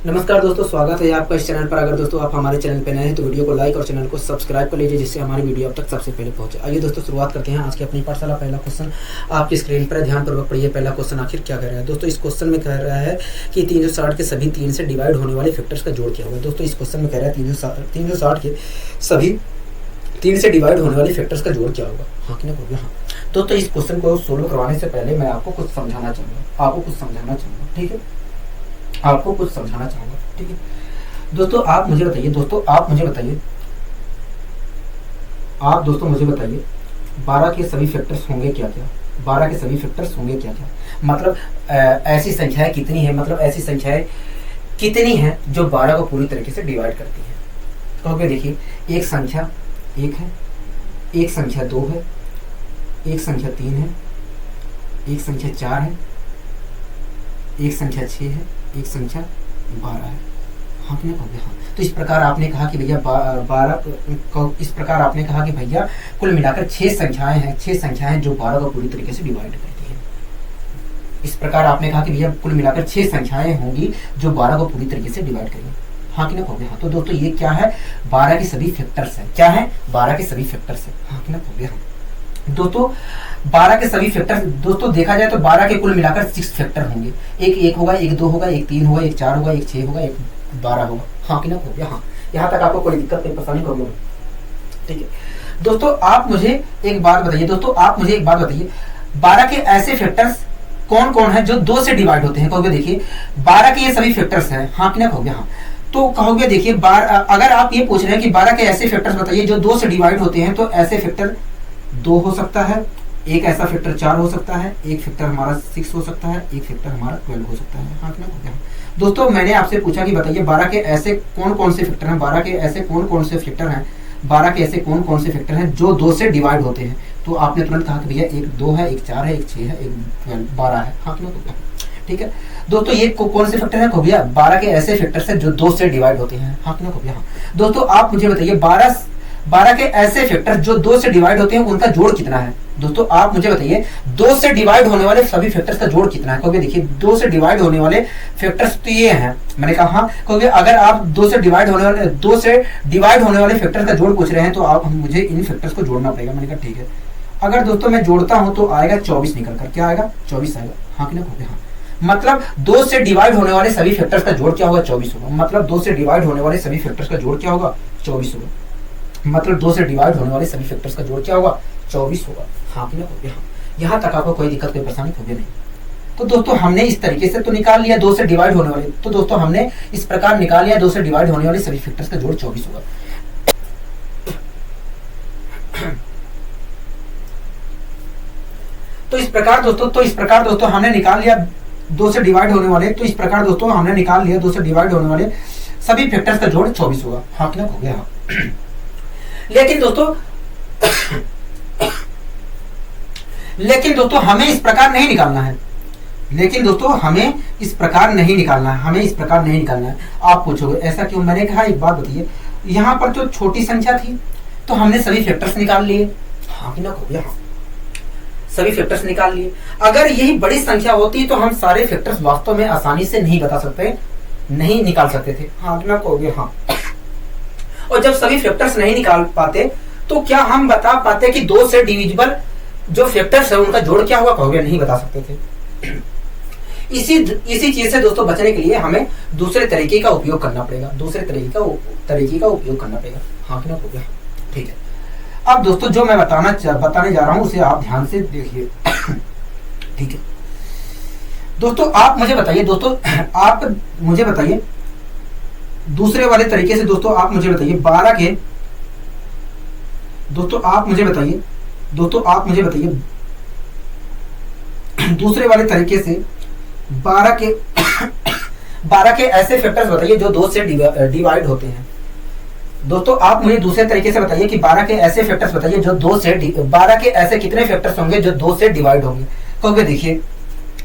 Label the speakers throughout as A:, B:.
A: नमस्कार दोस्तों, स्वागत है आपका इस चैनल पर। अगर दोस्तों आप हमारे चैनल पर नए हैं तो वीडियो को लाइक और चैनल को सब्सक्राइब कर लीजिए, जिससे हमारी वीडियो अब तक सबसे पहले पहुंचे। आइए दोस्तों शुरुआत करते हैं आज की अपनी पाठशाला। पहला क्वेश्चन आपकी स्क्रीन पर ध्यानपूर्वक पढ़िए। पहला क्वेश्चन आखिर क्या कह रहा है दोस्तों? इस क्वेश्चन में कह रहा है कि 360 के सभी 3 से डिवाइड होने वाले फैक्टर्स का जोड़ क्या होगा। दोस्तों इस क्वेश्चन में कह रहा है 360 के सभी 3 से डिवाइड होने वाले फैक्टर्स का जोड़ क्या होगा। हाँ कि ना होगा? हाँ। तो इस क्वेश्चन को सोल्व करवाने से पहले मैं आपको कुछ समझाना चाहूँगा, ठीक है? आपको कुछ समझाना चाहूँगा, ठीक है दोस्तों? आप मुझे बताइए, आप दोस्तों मुझे बताइए 12 के सभी फैक्टर्स होंगे क्या क्या? 12 के सभी फैक्टर्स होंगे क्या क्या? मतलब ऐसी संख्याएं कितनी है, मतलब ऐसी संख्याएं कितनी हैं जो 12 को पूरी तरीके से डिवाइड करती है। तो अगर देखिए, एक संख्या 1 है, एक संख्या 2 है, एक संख्या 3 है, एक संख्या 4 है, एक संख्या 6 है, एक संख्या 12 है। हाँ कि नहीं? हाँ। तो इस प्रकार आपने कहा कि भैया 12 इस प्रकार आपने कहा कि भैया कुल मिलाकर 6 संख्याएं जो 12 को पूरी तरीके से डिवाइड करती है। इस प्रकार आपने कहा कि भैया कुल मिलाकर 6 संख्याएं होंगी जो 12 को पूरी तरीके से डिवाइड करेंगी। हाँ कि नहीं? हाँ। तो दोस्तों ये क्या है? 12 के सभी फैक्टर्स है। क्या है? 12 के सभी फैक्टर्स है। हाँ कि नहीं? हाँ दोस्तों 12 के सभी फैक्टर, दोस्तों देखा जाए तो 12 के कुल मिलाकर 6 फैक्टर होंगे। एक 1 होगा, एक 2 होगा, एक 3 होगा, एक 4 होगा, एक 6 होगा, एक 12 होगा। हाँ कि ना हो गया? हाँ। यहाँ तक आपको कोई दिक्कत नहीं, परेशानी होगी? ठीक है दोस्तों, आप मुझे एक बात बताइए 12 के ऐसे फैक्टर्स कौन कौन है जो 2 से डिवाइड होते हैं? कहोगे देखिए 12 के ये सभी फैक्टर्स हैं। हाँ कि ना हो गया? हाँ। तो कहोगे देखिए, अगर आप ये पूछ रहे हैं कि 12 के ऐसे फैक्टर्स बताइए जो 2 से डिवाइड होते हैं, तो ऐसे फैक्टर 2 हो सकता है, एक ऐसा फैक्टर 4 हो सकता है, एक फैक्टर हमारा 6 हो सकता है, एक फैक्टर हमारा 12 हो सकता है। हाँ कि नहीं? दोस्तों मैंने आपसे पूछा कि बताइए 12 के ऐसे कौन कौन से फैक्टर हैं, 12 के ऐसे कौन कौन से फैक्टर हैं, 12 के ऐसे कौन कौन से फैक्टर हैं जो 2 से डिवाइड होते हैं। तो आपने तुरंत कहा कि भैया एक 2 है, एक 4 है, एक 6 है, एक 12 है। हाँ कि नहीं? ठीक है दोस्तों, ये कौन से फैक्टर हैं? भैया 12 के ऐसे फैक्टर्स हैं जो 2 से डिवाइड होते हैं। हाँ कि नहीं? हाँ दोस्तों आप मुझे बताइए 12 के ऐसे फैक्टर जो 2 से डिवाइड होते हैं उनका जोड़ कितना है? दोस्तों आप मुझे बताइए 2 से डिवाइड होने वाले सभी फैक्टर्स का जोड़ कितना है? क्योंकि देखिए 2 से डिवाइड होने वाले फैक्टर्स तो ये हैं, मैंने कहा हाँ, क्योंकि अगर आप 2 से डिवाइड होने वाले फैक्टर्स का जोड़ पूछ रहे हैं तो आप मुझे इन फैक्टर्स को जोड़ना पड़ेगा। मैंने कहा ठीक है। अगर दोस्तों मैं जोड़ता हूं तो आएगा 24 निकल कर। क्या आएगा? 24 आएगा। हाँ कि नहीं? हाँ। मतलब 2 से डिवाइड होने वाले सभी फैक्टर्स का जोड़ क्या होगा? 24 होगा। मतलब 2 से डिवाइड होने वाले सभी फैक्टर्स का जोड़ क्या होगा? 24 होगा। मतलब 2 से डिवाइड होने वाले सभी फैक्टर्स का जोड़ क्या होगा? 24 होगा। हाँ कि नहीं? हाँ। यहाँ तक आपको कोई दिक्कत, कोई परेशानी होगी नहीं। तो दोस्तों हमने इस तरीके से तो निकाल लिया 2 से डिवाइड होने वाले, तो दोस्तों हमने इस प्रकार निकाल लिया 2 से डिवाइड होने वाले सभी फैक्टर्स का जोड़ 24 होगा। तो इस प्रकार दोस्तों हमने निकाल लिया 2 से डिवाइड होने वाले, तो इस प्रकार दोस्तों हमने निकाल लिया 2 से डिवाइड होने वाले सभी फैक्टर्स का जोड़ 24 होगा। हाँ कि नहीं? हो गया। हाँ। लेकिन दोस्तों हमें इस प्रकार नहीं निकालना है। हमें इस प्रकार नहीं निकालना है। आप पूछोगे ऐसा क्यों? मैंने कहा एक बात बताइए, यहाँ पर जो छोटी संख्या थी तो हमने सभी फैक्टर्स निकाल लिए। हाँ कि ना? हो गया। हाँ। सभी फैक्टर्स निकाल लिए। अगर यही बड़ी संख्या होती तो हम सारे फैक्टर्स वास्तव में आसानी से नहीं निकाल सकते थे। हाँ कि ना? हो गया। हाँ। और जब सभी फैक्टर्स नहीं निकाल पाते तो क्या हम बता पाते कि 2 से डिविजिबल जो फैक्टर्स है उनका जोड़ क्या होगा? कहोगे नहीं बता सकते थे। इसी चीज से दोस्तों बचने के लिए हमें दूसरे तरीके का उपयोग करना पड़ेगा। हाँ कि ना? हो गया। ठीक है। अब दोस्तों जो मैं बताने जा रहा हूं उसे आप ध्यान से देखिए। ठीक है दोस्तों, आप मुझे बताइए दूसरे वाले तरीके से। दोस्तों आप मुझे बताइए 12 के दूसरे वाले तरीके से 12 के ऐसे फैक्टर्स बताइए जो 2 से डिवाइड होते हैं। दोस्तों आप मुझे दूसरे तरीके से बताइए कि 12 के ऐसे फैक्टर्स बताइए जो 12 के ऐसे कितने फैक्टर्स होंगे जो 2 से डिवाइड होंगे। क्योंकि देखिए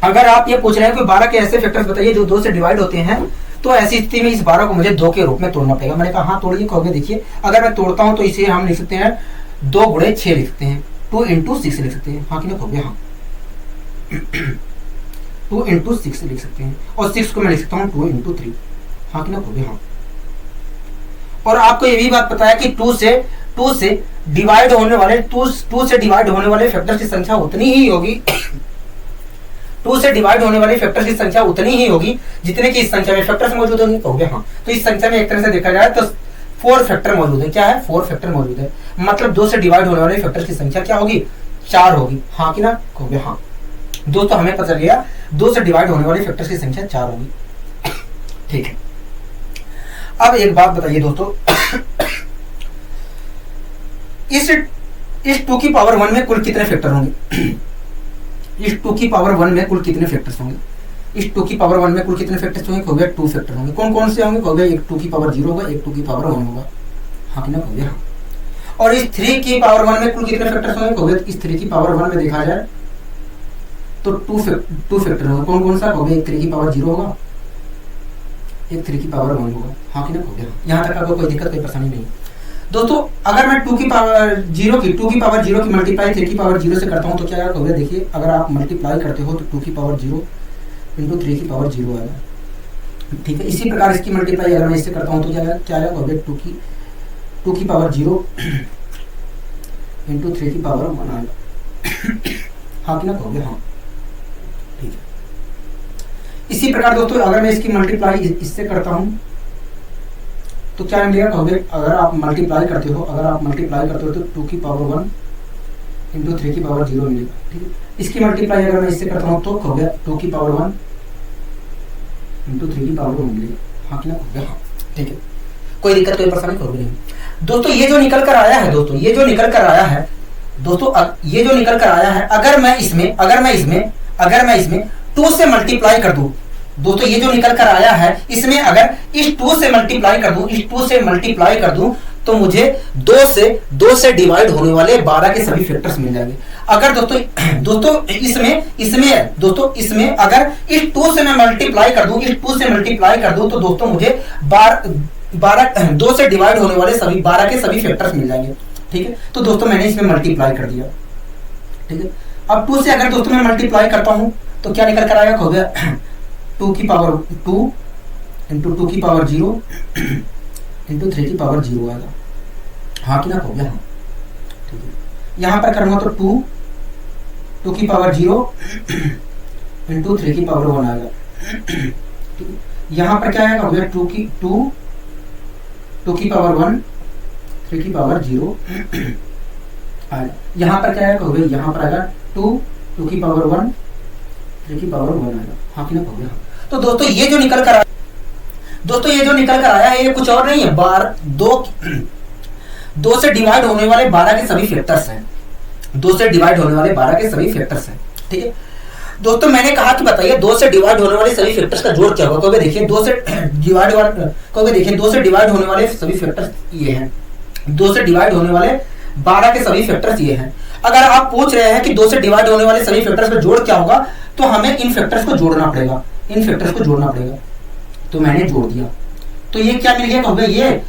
A: अगर आप ये पूछ रहे हैं कि 12 के ऐसे फैक्टर्स बताइए जो 2 से डिवाइड होते हैं, तो ऐसी स्थिति में इस 12 को मुझे 2 के रूप में तोड़ना पड़ेगा। मैंने कहा हाँ तोड़िए। कहोगे देखिए अगर मैं तोड़ता हूं तो इसे हम लिख सकते हैं 2 गुणे 6 लिख सकते हैं, 2 इंटू 6 लिख सकते हैं। हाँ कि नहीं? हो गया। हाँ। 2 इंटू 6 लिख सकते हैं, और 6 को मैं लिख सकता हूँ 2 इंटू 3। हाँ कि ना कहोगे हाँ। और आपको ये भी बात पता है कि टू से डिवाइड होने वाले फैक्टर्स की संख्या उतनी ही होगी 2 से डिवाइड होने वाले फैक्टर्स की संख्या उतनी ही होगी जितने की इस संख्या में फैक्टर्स मौजूद होंगे, कहोगे हाँ। तो इस संख्या में एक तरह से देखा जाए तो 4 फैक्टर मौजूद है। क्या है? 4 फैक्टर मौजूद है। मतलब 2 से डिवाइड होने वाले फैक्टर्स की संख्या क्या होगी? 4 होगी। हाँ कि ना कहोगे हाँ। दोस्तों हमें पता चल गया 2 से डिवाइड होने वाले फैक्टर्स की संख्या 4 होगी। ठीक है, अब एक बात बताइए दोस्तों, इस 2 की पावर 1 में कुल कितने फैक्टर होंगे? इस 2 की पावर 1 में कुल कितने फैक्टर्स होंगे? इस 2 की पावर 1 में कुल कितने फैक्टर्स होंगे? कहोगे 2 फैक्टर होंगे। कौन कौन से होंगे? कहोगे एक 2 की पावर 0 होगा, एक 2 की पावर 1 होगा। हाँ कि ना कहोगे हाँ। और इस 3 की पावर 1 में कुल कितने फैक्टर्स होंगे? कहोगे इस 3 की पावर 1 में देखा जाए तो 2 फैक्टर होगा। कौन कौन सा? कहोगे एक 3 की पावर 0 होगा, एक 3 की पावर 1 होगा। हाँ कि ना कहोगे हाँ। यहाँ तक आपको कोई दिक्कत कोई परेशानी नहीं। दोस्तों अगर मैं 2 की पावर 0 की मल्टीप्लाई 3 की पावर 0 से करता हूँ तो क्या होगा? देखिए अगर आप मल्टीप्लाई करते हो तो 2 की पावर 0 इंटू 3 की पावर 0 आएगा। ठीक है, इसी प्रकार इसकी मल्टीप्लाई अगर मैं इससे करता हूँ तो क्या आएगा? 2 की पावर 0 इंटू 3 की पावर 1 आएगा। हाँ कि ना कहोगे हाँ। ठीक है, इसी प्रकार दोस्तों अगर मैं इसकी मल्टीप्लाई इससे करता हूँ तो क्या मिलेगा? कहोगे अगर आप मल्टीप्लाई करते हो तो 2 की पावर 1 इंटू 3 की पावर 0 मिलेगा। ठीक है, इसकी मल्टीप्लाई अगर मैं इससे करता हूँ तो कहोगे 2 की पावर 1 इंटू 3 की पावर 1 मिलेगा। हाँ कि ना कहोगे हाँ। ठीक है, कोई दिक्कत कोई परेशानी कहोगे नहीं। दोस्तों ये जो निकल कर आया है अगर मैं इसमें 2 से मल्टीप्लाई कर दूं, दोस्तों ये जो निकल कर आया है इसमें अगर इस 2 से मल्टीप्लाई कर दूं तो मुझे 2 से डिवाइड होने वाले 12 के सभी फैक्टर्स मिल जाएंगे। अगर दोस्तों इसमें अगर इस 2 से मैं मल्टीप्लाई कर दूं तो दोस्तों मुझे 2 से डिवाइड होने वाले सभी 12 के सभी फैक्टर्स मिल जाएंगे। ठीक है, तो दोस्तों मैंने इसमें मल्टीप्लाई कर दिया। ठीक है, अब 2 से अगर दोस्तों मैं मल्टीप्लाई करता हूं तो क्या निकल कर आएगा? हो गया 2 की पावर 2 इंटू 2 की पावर 0 इंटू 3 की पावर 0 आएगा। हाँ कि ना हो गया हाँ। ठीक है, यहां पर करूंगा तो 2 की पावर 0 इंटू 3 की पावर 1 आएगा। ठीक है, यहां पर क्या आएगा? हो गया 2 की पावर 1 3 की पावर 0 आएगा। यहां पर क्या आएगा? हो गया यहां पर आएगा 2 की पावर 1 3 की पावर 1 आएगा। हाँ कि ना हो गया। तो दोस्तों ये जो निकल कर आया है ये कुछ और नहीं है, 2 से डिवाइड होने वाले 12 के सभी फैक्टर्स हैं। 2 से डिवाइड होने वाले 12 के सभी फैक्टर्स हैं। ठीक है दोस्तों, मैंने कहा कि बताइए 2 से डिवाइड होने वाले सभी फैक्टर्स का जोड़ क्या होगा? क्योंकि देखिए 2 से डिवाइड होने वाले सभी फैक्टर्स ये हैं। 2 से डिवाइड होने वाले 12 के सभी फैक्टर्स ये हैं। अगर आप पूछ रहे हैं कि 2 से डिवाइड होने वाले सभी फैक्टर्स का जोड़ क्या होगा, तो हमें इन फैक्टर्स को जोड़ना पड़ेगा। तो मैंने जोड़ दिया, तो ये क्या मिल गया? कहोगे ये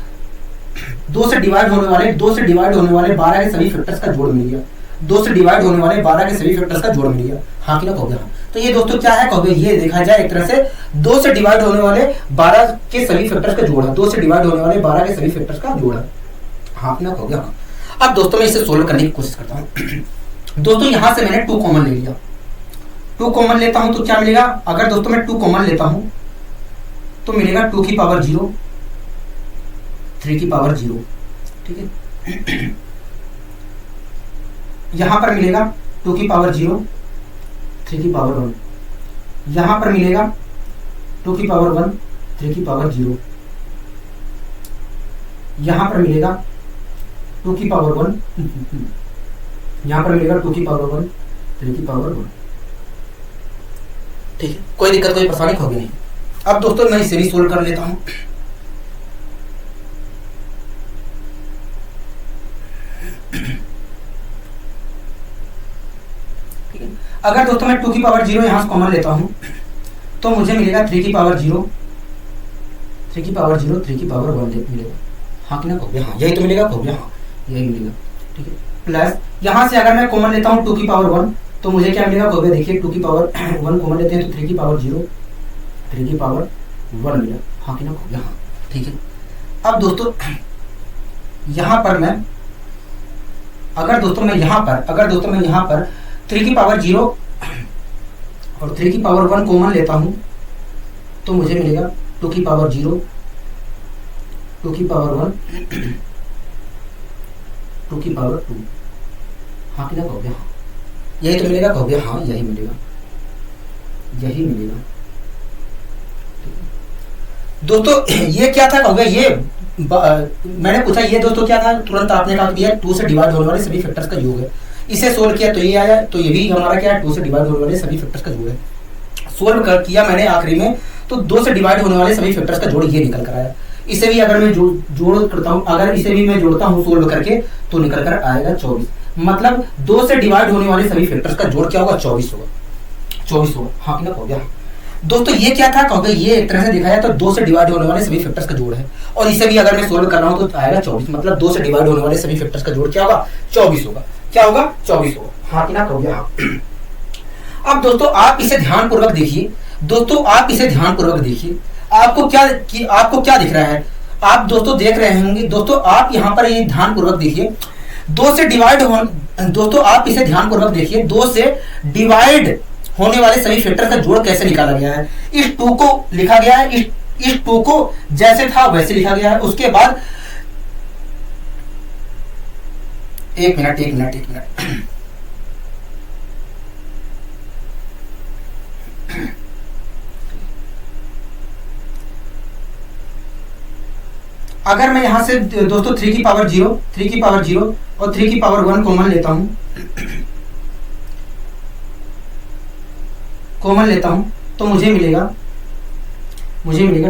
A: 2 से डिवाइड होने वाले 12 के सभी फैक्टर्स का जोड़ मिल गया। 2 से डिवाइड होने वाले 12 के सभी फैक्टर्स का जोड़ मिल गया। हाँ कि ना कहोगे हाँ। तो ये दोस्तों क्या है? कहोगे ये देखा जाए एक तरह से 2 से डिवाइड होने वाले 12 के सभी फैक्टर्स का जोड़ है। 2 से डिवाइड होने वाले 12 के सभी फैक्टर्स का जोड़ है। हाँ कि ना कहोगे हाँ। अब दोस्तों मैं इसे सोल्व करने की कोशिश करता हूँ। दोस्तों यहां से मैंने 2 कॉमन ले लिया। 2 कॉमन लेता हूं तो क्या मिलेगा? अगर दोस्तों मैं 2 कॉमन लेता हूं तो मिलेगा 2 की पावर 0 3 की पावर 0। ठीक है, यहां पर मिलेगा 2 की पावर 0 3 की पावर 1। यहां पर मिलेगा 2 की पावर 1 3 की पावर 0। यहां पर मिलेगा 2 की पावर 1 यहां पर मिलेगा 2 की पावर 1 3 की पावर 1। ठीक है, कोई दिक्कत कोई परेशानी होगी नहीं। अब दोस्तों मैं इसे भी सोल्व कर लेता हूं। ठीक है, अगर दोस्तों मैं 2 की पावर 0 यहां से कॉमन लेता हूं तो मुझे मिलेगा 3 की पावर 0 3 की पावर 0 3 की पावर 1 मिलेगा। हाँ कि ना कहोगे हाँ, यही तो मिलेगा। कहोगे हाँ, यही मिलेगा। ठीक है, प्लस यहां से अगर मैं कॉमन लेता हूं 2 की पावर 1 तो मुझे क्या मिलेगा? कहोगे देखिए 2 की पावर 1 कॉमन लेते हैं तो 3 की पावर 0 3 की पावर 1 मिला, हाँ कि ना हो गया, हाँ ठीक है। अब दोस्तों यहाँ पर मैं अगर दोस्तों मैं यहाँ पर 3 की पावर 0 और 3 की पावर 1 कॉमन लेता हूँ तो मुझे मिलेगा 2 की पावर 0, 2 की पावर 1, 2 की पावर 2, हाँ कि ना हो गया, हाँ यही तो मिलेगा, हो गया, हाँ यही मिलेगा, यही मिलेगा। दोस्तों ये क्या था, हो गया ये मैंने पूछा ये दोस्तों क्या था, तुरंत आपने कहा दिया 2 से डिवाइड होने वाले सभी फैक्टर्स का योग है। इसे सोल्व किया तो ये आया, तो ये भी हमारा क्या है 2 से डिवाइड होने वाले सभी फैक्टर्स का जोड़ है। सोल्व किया मैंने आखिरी में तो 2 से डिवाइड होने वाले सभी फैक्टर्स का जोड़ ये निकल कर आया। इसे भी अगर मैं जोड़ करता हूँ, अगर इसे भी मैं जोड़ता हूँ सोल्व करके तो निकल कर आएगा 24। मतलब 2 से डिवाइड होने वाले सभी फैक्टर्स का जोड़ क्या होगा, 24 होगा, 24 होगा, हाँ ना हो गया। दोस्तों ये क्या था, कहोगे ये एक तरह से दिखाया तो 2 से डिवाइड होने वाले सभी फैक्टर्स का जोड़ है, और इसे भी अगर मैं सोल्व कर रहा हूं तो आएगा 24। मतलब 2 से डिवाइड होने वाले सभी फैक्टर्स का जोड़ क्या होगा, 24 होगा, क्या होगा 24 होगा, हाँ कि ना हो गया, हाँ। अब दोस्तों आप इसे ध्यानपूर्वक देखिए, दोस्तों आप इसे ध्यानपूर्वक देखिए, आपको क्या दिख रहा है, आप दोस्तों देख रहे होंगे। दोस्तों आप यहाँ पर ये ध्यानपूर्वक देखिए, 2 से डिवाइड हो, दोस्तों आप इसे ध्यानपूर्वक देखिए, 2 से डिवाइड होने वाले सभी फैक्टर का जोड़ कैसे निकाला गया है। इस 2 को लिखा गया है, इस 2 को जैसे था वैसे लिखा गया है। उसके बाद एक मिनट अगर मैं यहां से दोस्तों 3 की पावर 0 और 3 की पावर 1 कॉमन लेता हूं तो मुझे मिलेगा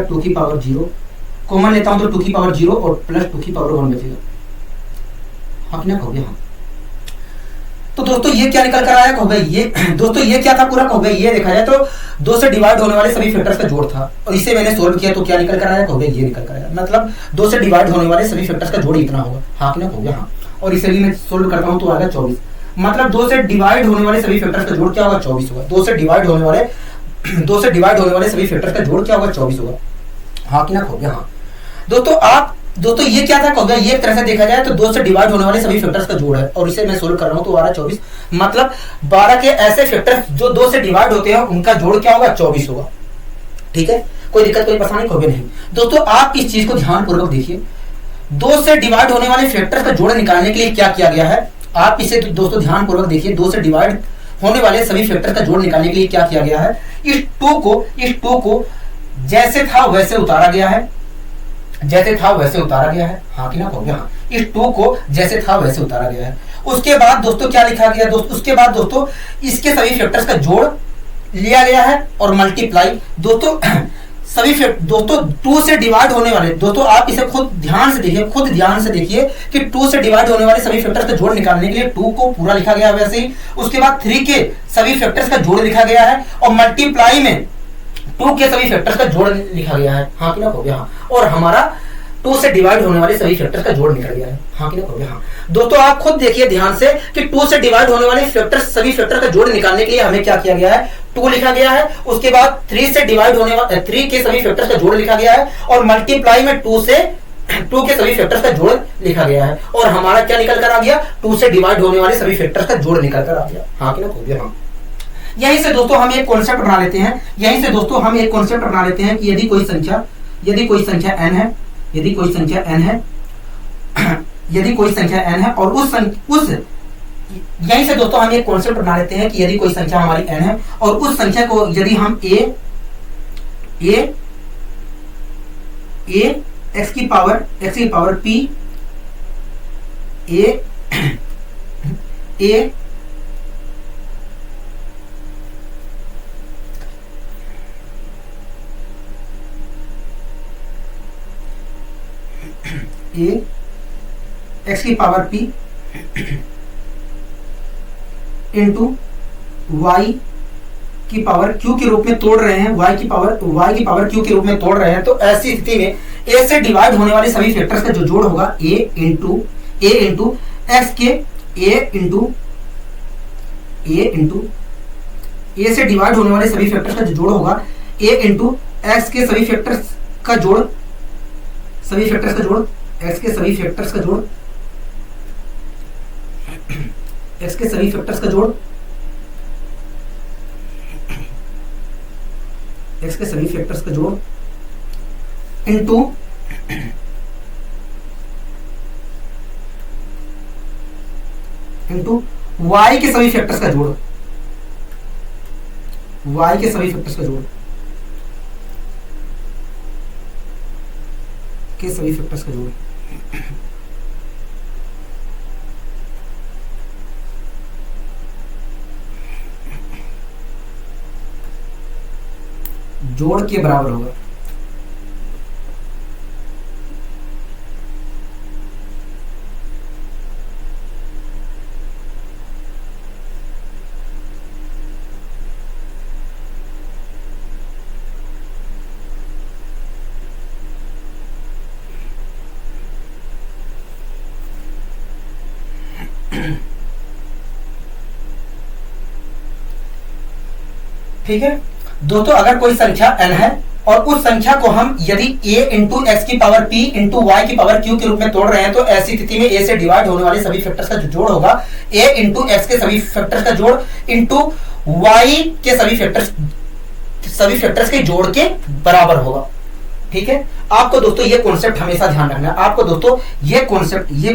A: 2 की पावर 0, कॉमन लेता हूं तो 2 की पावर 0 और प्लस 2 की पावर 1 बचेगा, हाँ ना हो गया, हाँ। तो दोस्तों ये क्या निकल कर आया, हो गया ये दोस्तों ये क्या था पूरा, हो गया ये देखा जाए तो 2 से डिवाइड होने वाले सभी फैक्टर्स का जोड़ था, और इसे मैंने सोल्व किया तो क्या निकल कर आया, हो गया ये निकल कर आया। मतलब 2 से डिवाइड होने वाले सभी फैक्टर्स का जोड़ इतना होगा, हाँ ना हो गया, हाँ। और इसे भी मैं सोल्व करता हूं तो आएगा 24। मतलब 2 से डिवाइड होने वाले सभी फैक्टर्स का जोड़ क्या होगा, 24 होगा। 2 से डिवाइड होने वाले सभी फैक्टर्स का जोड़ क्या होगा, 24 होगा, हाँ कि ना हो गया, हाँ। दोस्तों ये क्या था, हो गया ये एक तरह से देखा जाए तो 2 से डिवाइड होने वाले सभी फैक्टर्स का जोड़ है, और इसे मैं सोल्व कर रहा हूं तो आ रहा 24। मतलब 12 के ऐसे फैक्टर्स जो 2 से डिवाइड होते हैं उनका जोड़ क्या होगा, 24 होगा, ठीक है। कोई दिक्कत कोई परेशानी होगी नहीं। दोस्तों आप इस चीज को ध्यानपूर्वक देखिए, 2 से डिवाइड होने वाले फैक्टर्स का जोड़ निकालने के लिए क्या किया गया है, आप इसे दोस्तों ध्यानपूर्वक देखिए। 2 से डिवाइड होने वाले सभी फैक्टर्स का जोड़ निकालने के लिए क्या किया गया है, इस 2 को जैसे था वैसे उतारा गया है, हाँ कि ना हो गया, हाँ। इस 2 को जैसे था वैसे उतारा गया है। उसके बाद दोस्तों क्या लिखा गया, उसके बाद दोस्तों इसके सभी फैक्टर्स का जोड़ लिया गया है और मल्टीप्लाई दोस्तों सभी दोस्तों 2 से डिवाइड होने वाले, दोस्तों आप इसे खुद ध्यान से देखिए कि 2 से डिवाइड होने वाले सभी फैक्टर्स का जोड़ निकालने के लिए 2 को पूरा लिखा गया वैसे ही। उसके बाद 3 के सभी फैक्टर्स का जोड़ लिखा गया है और मल्टीप्लाई में 2 के सभी फैक्टर्स का जोड़ लिखा गया है, हाँ कि ना हो गया, हाँ। और हमारा 2 से डिवाइड होने वाले सभी फैक्टर्स का जोड़ निकल गया है, हाँ कि ना हो गया, हाँ। दोस्तों आप खुद देखिए ध्यान से कि 2 से डिवाइड होने वाले सभी फैक्टर का जोड़ निकालने के लिए हमें क्या किया गया है, 2 लिखा गया है। उसके बाद 3 से डिवाइड होने वाले 3 के सभी फैक्टर्स का जोड़ लिखा गया है और मल्टीप्लाई में 2 के सभी फैक्टर्स का जोड़ लिखा गया है, और हमारा क्या निकल कर आ गया, 2 से डिवाइड होने वाले सभी फैक्टर्स का जोड़ निकल कर आ गया, हाँ कि ना हो गया, हाँ। यहीं से दोस्तों हम एक कॉन्सेप्ट बना लेते हैं कि यदि कोई संख्या n है, यदि कोई संख्या n है और उस यहीं से दोस्तों हम एक कॉन्सेप्ट बना लेते हैं कि यदि कोई संख्या हमारी n है और उस संख्या को यदि हम a x की पावर p x की पावर p इंटू y की पावर q के रूप में तोड़ रहे हैं, y की पावर q के रूप में तोड़ रहे हैं, तो ऐसी स्थिति में a से डिवाइड होने वाले सभी फैक्टर्स का जो जोड़ होगा a इंटू x के a से डिवाइड होने वाले सभी फैक्टर्स का जो जोड़ होगा a इंटू एक्स के सभी फैक्टर्स का जोड़, सभी फैक्टर्स का जोड़, एक्स के सभी फैक्टर्स का जोड़, एक्स के सभी फैक्टर्स का जोड़, एक्स के सभी फैक्टर्स का जोड़ इनटू वाई के सभी फैक्टर्स का जोड़, वाई के सभी फैक्टर्स का जोड़, के सभी फैक्टर्स का जोड़, जोड़ के बराबर होगा। ठीक है दोस्तों, अगर कोई संख्या n है और उस संख्या को हम यदि a इंटू एक्स की पावर p इंटू वाई की पावर q के रूप में तोड़ रहे हैं, तो ऐसी स्थिति में a से डिवाइड होने वाले सभी फैक्टर्स का जो जोड़ होगा a इंटू एक्स के सभी फैक्टर्स का जोड़ इंटू वाई के सभी फैक्टर्स के जोड़ के बराबर होगा। ठीक है, आपको दोस्तों ये कॉन्सेप्ट हमेशा ध्यान रखना है। आपको दोस्तों ये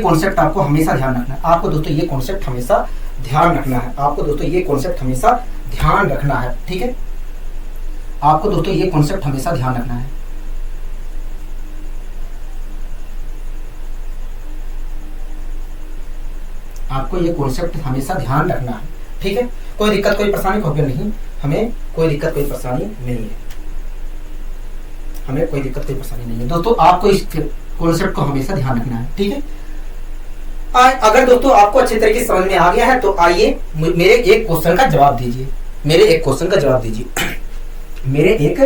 A: कॉन्सेप्ट आपको हमेशा ध्यान रखना है। आपको दोस्तों ये कॉन्सेप्ट हमेशा ध्यान रखना है। आपको दोस्तों ये कॉन्सेप्ट हमेशा ध्यान रखना है। ठीक है, आपको दोस्तों ये कॉन्सेप्ट हमेशा ध्यान रखना है। आपको ये कॉन्सेप्ट हमेशा ध्यान रखना है। ठीक है, कोई दिक्कत कोई परेशानी हो गया नहीं, हमें कोई दिक्कत कोई परेशानी नहीं है, हमें कोई दिक्कत कोई परेशानी नहीं है दोस्तों। आपको इस कॉन्सेप्ट को हमेशा ध्यान रखना है। ठीक है, अगर दोस्तों आपको अच्छे तरीके से समझ में आ गया है तो आइए मेरे एक क्वेश्चन का जवाब दीजिए। मेरे एक क्वेश्चन का जवाब दीजिए। मेरे एक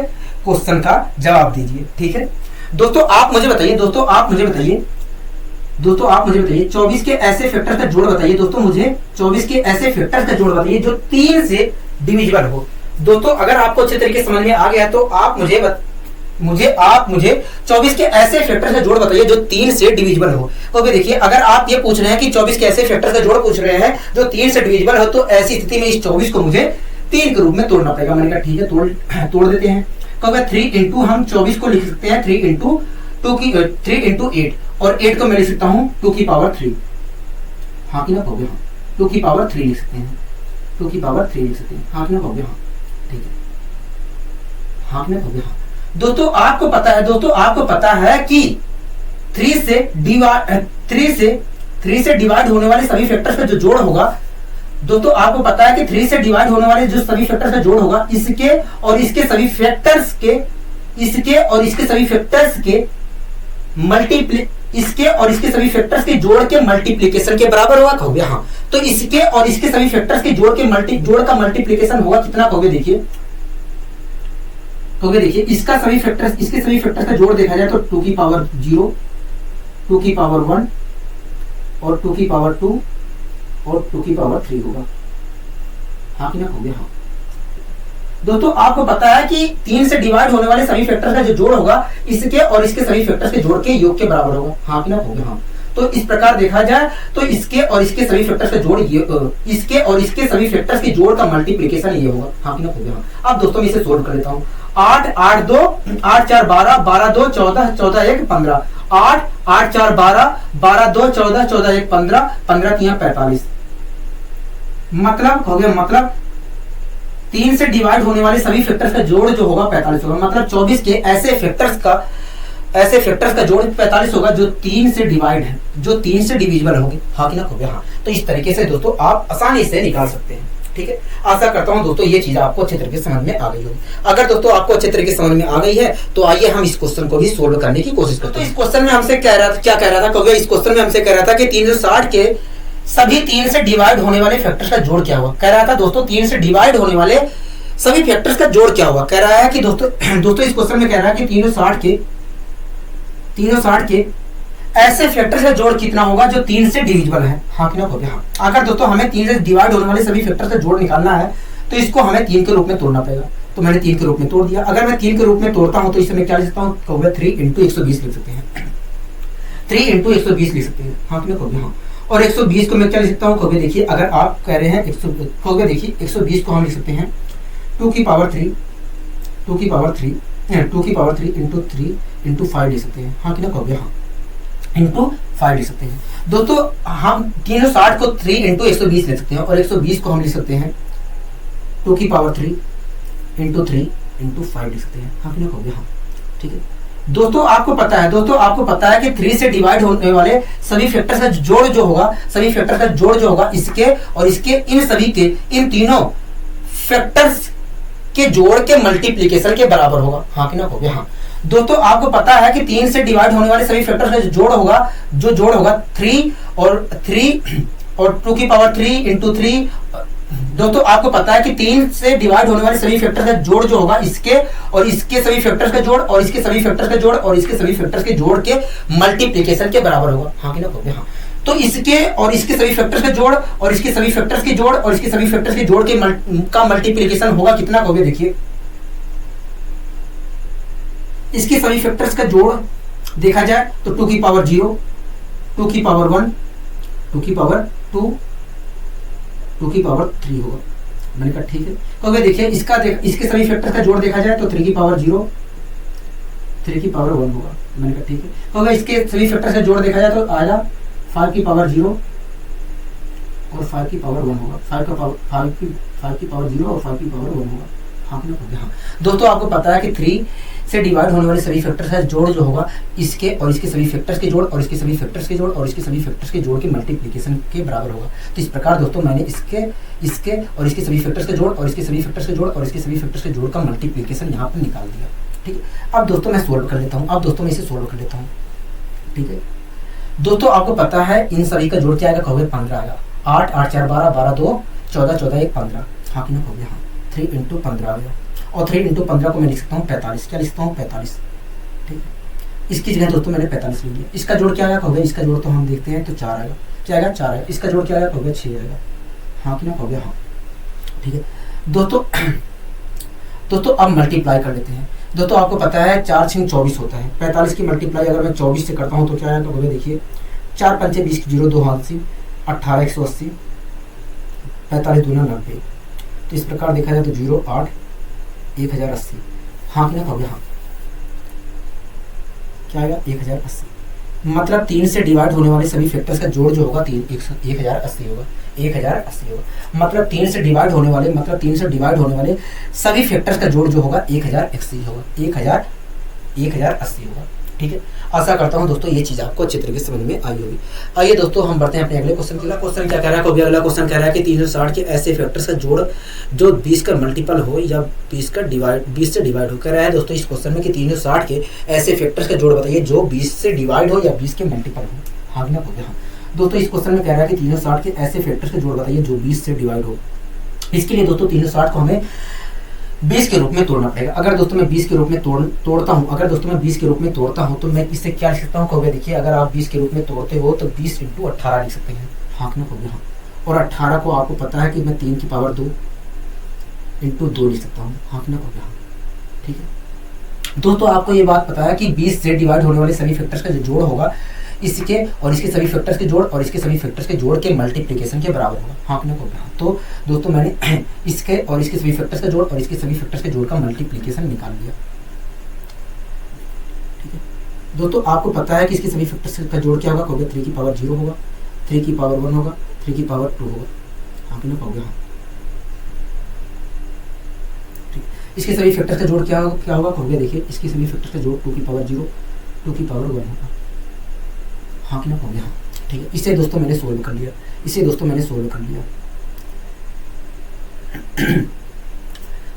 A: क्वेश्चन का जवाब दीजिए। ठीक है दोस्तों, आप मुझे बताइए, दोस्तों आप मुझे बताइए 24 के ऐसे फैक्टर का जोड़ बताइए। दोस्तों मुझे 24 के ऐसे फैक्टर का जोड़ बताइए जो 3 से डिविजिबल हो। दोस्तों अगर आपको अच्छे तरीके से समझ में आ गया है तो आप मुझे 24 के ऐसे फैक्टर का जोड़ बताइए जो 3 से डिविजिबल हो। ओके, देखिए अगर आप ये पूछ रहे हैं कि 24 के ऐसे फैक्टर का जोड़ पूछ रहे हैं जो 3 से डिविजिबल हो, तो ऐसी स्थिति में इस 24 को मुझे 3 के रूप में तोड़ना पड़ेगा। मैंने कहा ठीक है, तोड़ देते हैं। कहोगे 3 इंटू, हम 24 को लिख सकते हैं 3 इंटू 8, और 8 को मैं लिख सकता हूँ 2 की पावर 3। हाँ कि ना कहोगे? हाँ, 2 की पावर 3 लिख सकते हैं, 2 की पावर 3 लिख सकते हैं। हाँ कि ना कहोगे? हाँ, ठीक है, हाँ कि ना कहोगे? हाँ। दोस्तों आपको पता है कि 3 से डिवाइड होने वाले सभी फैक्टर्स का जो जोड़ होगा, दोस्तों आपको पता है कि 3 से डिवाइड होने वाले जो सभी फैक्टर्स का जोड़ होगा, इसके और इसके सभी फैक्टर्स के जोड़ के मल्टीप्लीकेशन के बराबर होगा। कहोगे हाँ, तो इसके और इसके सभी फैक्टर्स के जोड़ का मल्टीप्लीकेशन होगा कितना? कहोगे देखिए, इसके सभी फैक्टर्स का जोड़ देखा जाए तो 2 की पावर 0, 2 की पावर 1 और 2 की पावर 2 और 2 की पावर 3 होगा। हाँ कि ना कहोगे? हाँ। दोस्तों आपको पता है कि 3 से डिवाइड होने वाले सभी फैक्टर्स का जो जोड़ होगा, इसके और इसके सभी फैक्टर्स के जोड़ के योग के बराबर होगा। हाँ कि ना कहोगे? हाँ। तो इस प्रकार देखा जाए तो इसके और इसके सभी फैक्टर्स का जोड़ इसके और इसके सभी फैक्टर्स के जोड़ का मल्टीप्लीकेशन ये होगा। हाँ कि ना कहोगे? हाँ। अब दोस्तों मैं इसे सोल्व कर लेता हूँ। 8 8 2 8 4 12 12 2 14 14 1 15 8 8 4 12 12 2 14 14 1 15 15 3 45। मतलब हो गया, मतलब 3 से डिवाइड होने वाले सभी फैक्टर्स का जोड़ जो होगा 45 होगा। मतलब 24 के ऐसे फैक्टर्स का जोड़ 45 होगा जो 3 से डिवाइड है, जो 3 से डिविजिबल होंगे। हाँ कि ना कहोगे? हाँ। तो इस तरीके से दोस्तों आप आसानी से निकाल सकते हैं। ठीक है, आशा करता हूं दोस्तों ये चीज आपको अच्छे तरीके से समझ में आ गई होगी। अगर दोस्तों आपको अच्छे तरीके से समझ में आ गई है तो आइए हम इस क्वेश्चन को भी सोल्व करने की कोशिश करते हैं। तो इस क्वेश्चन में हमसे क्या कह रहा था? कहोगे इस क्वेश्चन में हमसे कह रहा था कि 360 के सभी 3 से डिवाइड होने वाले फैक्टर्स का जोड़ क्या हुआ। कह रहा था दोस्तों 3 से डिवाइड होने वाले सभी फैक्टर्स का जोड़ क्या हुआ। कह रहा है कि दोस्तों इस क्वेश्चन में कह रहा है कि 360 के ऐसे फैक्टर्स का जोड़ कितना होगा जो 3 से डिविजिबल है। हाँ कि ना कहोगे? हाँ। अगर दोस्तों हमें 3 से डिवाइड होने वाले सभी फैक्टर्स का जोड़ निकालना है तो इसको हमें 3 के रूप में तोड़ना पड़ेगा। तो मैंने 3 के रूप में तोड़ दिया। अगर मैं 3 के रूप में तोड़ता हूं तो इसमें क्या लिख सकता हूँ, कहोगे 3 इंटू 120 लिख सकते हैं, 3 इंटू 120 लिख सकते हैं, हाँ कि ना कहोगे हाँ। और 120 को मैं क्या लिख सकता हूँ, कहोगे देखिए अगर आप कह रहे हैं कहोगे देखिए 120 को हम लिख सकते हैं 2 की पावर 3 इंटू 3 इंटू 5 लिख सकते हैं, हाँ कि ना कहोगे हाँ, इंटू 5 लिख सकते हैं। दोस्तों हम 360 को 3 इंटू 120 लिख सकते हैं और 120 को हम लिख सकते हैं 2 की पावर 3 इंटू 3 इंटू 5 लिख सकते हैं, हाँ कि ना कहोगे हाँ, ठीक है। दोस्तों आपको पता है कि 3 से डिवाइड होने वाले सभी फैक्टर्स का जोड़ जो होगा इसके और इसके इन सभी के इन तीनों फैक्टर्स के जोड़ के मल्टीप्लीकेशन के बराबर होगा, हाँ कि ना कहोगे हाँ। दोस्तों आपको पता है कि 3 से डिवाइड होने वाले सभी फैक्टर्स का जोड़ होगा 3 और 2 की पावर 3 इंटू 3। दोस्तों आपको पता है कि 3 से डिवाइड होने वाले सभी फैक्टर्स का जोड़ जो होगा इसके और इसके सभी फैक्टर्स का जोड़ और इसके सभी फैक्टर्स का जोड़ और इसके सभी फैक्टर्स के जोड़ के मल्टीप्लीकेशन के बराबर होगा, हाँ कि ना कहोगे हाँ। तो इसके और इसके सभी फैक्टर्स का जोड़ और इसके सभी फैक्टर्स के जोड़ और इसके सभी फैक्टर्स के जोड़ के का मल्टीप्लीकेशन होगा कितना, कहोगे देखिए इसके सभी फैक्टर्स का जोड़ देखा जाए तो 2 की पावर 0, 2 की पावर 1, 2 की पावर 2, 2 की पावर 3 होगा। मैंने कहा ठीक है, कहोगे देखिए इसके सभी फैक्टर्स का जोड़ देखा जाए तो 3 की पावर 0, 3 की पावर 1 होगा। मैंने कहा ठीक है, कहोगे इसके सभी फैक्टर्स का जोड़ देखा जाए तो आएगा 5 की पावर 0 और 5 की पावर 1 होगा, 5 की पावर 0 और 5 की पावर 1 होगा, हाँ कि ना कहोगे हाँ। दोस्तों आपको पता है कि 3 से डिवाइड होने वाले सभी फैक्टर्स का जोड़ जो होगा इसके और इसके सभी फैक्टर्स के जोड़ और इसके सभी फैक्टर्स के जोड़ और इसके सभी फैक्टर्स के जोड़ के मल्टीप्लिकेशन के बराबर होगा। तो इस प्रकार दोस्तों मैंने इसके और इसके सभी फैक्टर्स के जोड़ और इसके सभी फैक्टर्स के जोड़ और इसके सभी फैक्टर्स के जोड़ का मल्टीप्लिकेशन यहाँ पर निकाल दिया, ठीक है। अब दोस्तों मैं सोल्व कर लेता हूँ, ठीक है। दोस्तों आपको पता है इन सभी का जोड़ क्या आएगा, कहोगे 15 आएगा, 8 8 4 12 12 2 14 14 1 15, हाँ कि ना कहोगे हाँ। 3 इंटू 15 आ गया और 3 इंटू 15 को मैं लिख सकता हूँ 45, क्या लिख सकता हूँ 45, ठीक है। इसकी जगह दोस्तों मैंने 45 लिख लिया। इसका जोड़ क्या आएगा, कहोगे इसका जोड़ तो हम देखते हैं तो 4 आएगा, क्या आएगा 4 आएगा। इसका जोड़ क्या आएगा, कहोगे 6 आएगा, हाँ कि ना कहोगे हाँ, ठीक है। दोस्तों अब मल्टीप्लाई कर लेते हैं। दोस्तों आपको पता है 4 6 24 होता है, 45 की मल्टीप्लाई अगर मैं 24 से करता हूँ तो क्या आएगा, कहोगे देखिए 4 5 20 0 2 80 18 180 45 दूना 90। तो इस प्रकार देखा जाए तो 0 8 1080, हाँ कि ना कहोगे हाँ, क्या आएगा 1080। मतलब 3 से डिवाइड होने वाले सभी फैक्टर्स का जोड़ जो होगा 1080 होगा, 1080 होगा। मतलब 3 से डिवाइड होने वाले सभी फैक्टर्स का जोड़ जो होगा 1080 होगा, 1080 होगा, ठीक है। आशा करता हूं दोस्तों ये चीज आपको अच्छे तरीके से समझ में आई होगी। आइए दोस्तों हम बढ़ते हैं अपने अगले क्वेश्चन की। अगला क्वेश्चन क्या कह रहा है, अगला क्वेश्चन कह रहा है कि 360 के ऐसे फैक्टर्स का जोड़ जो 20 का मल्टीपल हो या 20 से डिवाइड हो। कह रहा है दोस्तों इस क्वेश्चन में कि 360 के ऐसे फैक्टर्स का जोड़ बताइए जो 20 से डिवाइड हो या 20 के मल्टीपल हो, हाँ ना कहोगे हाँ। दोस्तों इस क्वेश्चन में कह रहा है कि 360 के ऐसे फैक्टर्स का जोड़ बताइए जो 20 से डिवाइड हो। इसके लिए दोस्तों 360 को हमें 20 के रूप में तोड़ना पड़ेगा। अगर दोस्तों मैं 20 के रूप में तोड़ता हूँ तो मैं इससे क्या लिख सकता हूँ, कहोगे देखिए अगर आप 20 के रूप में तोड़ते हो तो 20 इंटू 18 लिख सकते हैं, हाँ ना कहोगे हाँ। और 18 को आपको पता है कि मैं 3 की पावर 2 इंटू 2 लिख सकता हूँ, हाँ ना कहोगे हाँ, ठीक है। दोस्तों आपको ये बात पता है कि 20 से डिवाइड होने वाले सभी फैक्टर्स का जो जोड़ होगा इसके और इसके सभी फैक्टर्स के जोड़ और इसके सभी फैक्टर्स के जोड़ के मल्टीप्लिकेशन के बराबर होगा, हाँ ना कहोगे हाँ। तो दोस्तों मैंने इसके और इसके सभी फैक्टर्स का जोड़ और इसके सभी फैक्टर्स के जोड़ का मल्टीप्लिकेशन निकाल लिया, ठीक है। दोस्तों आपको पता है कि इसके सभी फैक्टर्स का जोड़ क्या होगा, कहोगे 3 की पावर 0 होगा, 3 की पावर 1 होगा, 3 की पावर 2 होगा, हाँ ना कहोगे हाँ, ठीक। इसके सभी फैक्टर्स का जोड़ क्या होगा, कहोगे देखिए इसके सभी फैक्टर्स का जोड़ 2 की पावर 0 2 की पावर 1 होगा, हाँ कि ना कहोगे हाँ, ठीक है। इसे दोस्तों मैंने सोल्व कर लिया,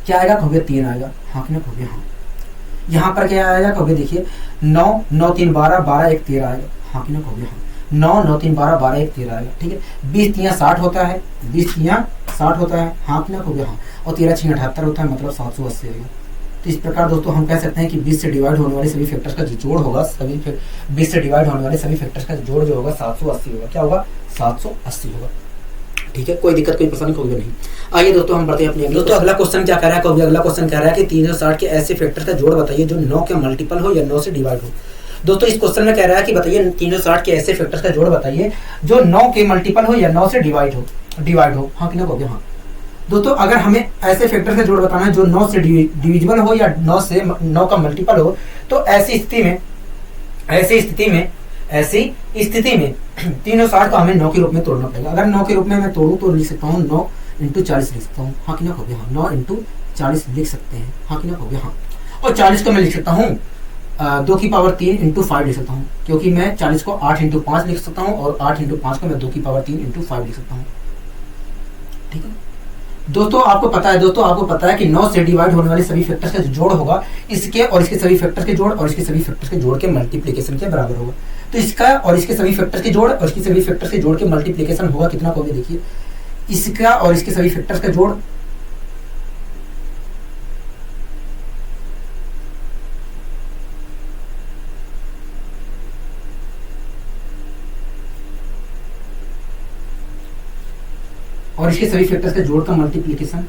A: क्या आएगा, कहोगे 3 आएगा, हाँ कि ना कहोगे हाँ। यहाँ पर क्या आएगा, कहोगे देखिए 9 9 3 12 12 1 13 आएगा, हाँ कि ना कहोगे हाँ। 9 9 3 12 12 1 13 आएगा, ठीक है। 20 3 60 होता है, 20 3 60 होता है, हाँ कि ना कहोगे हाँ। और 13 6 78 होता है, मतलब 780 आएगा। तो इस प्रकार दोस्तों हम कह सकते हैं कि 20 से डिवाइड होने वाले सभी फैक्टर्स का जो जोड़ होगा 20 से डिवाइड होने वाले सभी फैक्टर्स का जोड़ जो होगा 780 होगा, क्या होगा 780 होगा, ठीक है, कोई दिक्कत कोई परेशानी कोई भी नहीं। आइए दोस्तों हम बढ़ते हैं अपने दोस्तों अगला क्वेश्चन क्या कह रहा है, अगला क्वेश्चन कह रहा है कि 360 के ऐसे फैक्टर का जोड़ बताइए जो 9 के मल्टीपल हो या 9 से डिवाइड हो। दोस्तों इस क्वेश्चन में कह रहा है कि बताइए 360 के ऐसे फैक्टर्स का जोड़ बताइए जो 9 के मल्टीपल हो या 9 से डिवाइड हो। हाँ कि ना कहोगे हाँ। दोस्तों अगर हमें ऐसे फैक्टर का जोड़ बताना है जो 9 से डिविजिबल हो या 9 का मल्टीपल हो, तो ऐसी स्थिति में 360 को हमें 9 के रूप में तोड़ना पड़ेगा। अगर 9 के रूप में मैं तोड़ूं तो लिख सकता हूँ 9 × 40 लिख सकता हूँ। हाँ कि ना कहोगे हाँ। 9 × 40 लिख सकते हैं। हाँ कि ना कहोगे हाँ। और 40 को मैं लिख सकता हूँ 2 की पावर 3 × 5 लिख सकता हूँ, क्योंकि मैं 40 को 8 × 5 लिख सकता हूँ और 8 × 5 को मैं 2 की पावर 3 × 5 लिख सकता हूँ। ठीक है दोस्तों, आपको पता है कि 9 से डिवाइड होने वाले सभी फैक्टर्स का जो जोड़ होगा इसके और इसके सभी फैक्टर्स के जोड़ और इसके सभी फैक्टर्स के जोड़ के मल्टीप्लिकेशन के बराबर होगा। तो इसका और इसके सभी फैक्टर्स के जोड़ और इसके सभी फैक्टर्स के जोड़ के मल्टीप्लिकेशन होगा कितना होगा, देखिए इसका और इसके सभी फैक्टर्स का जोड़ और इसके सभी फैक्टर्स के जोड़ का मल्टीप्लिकेशन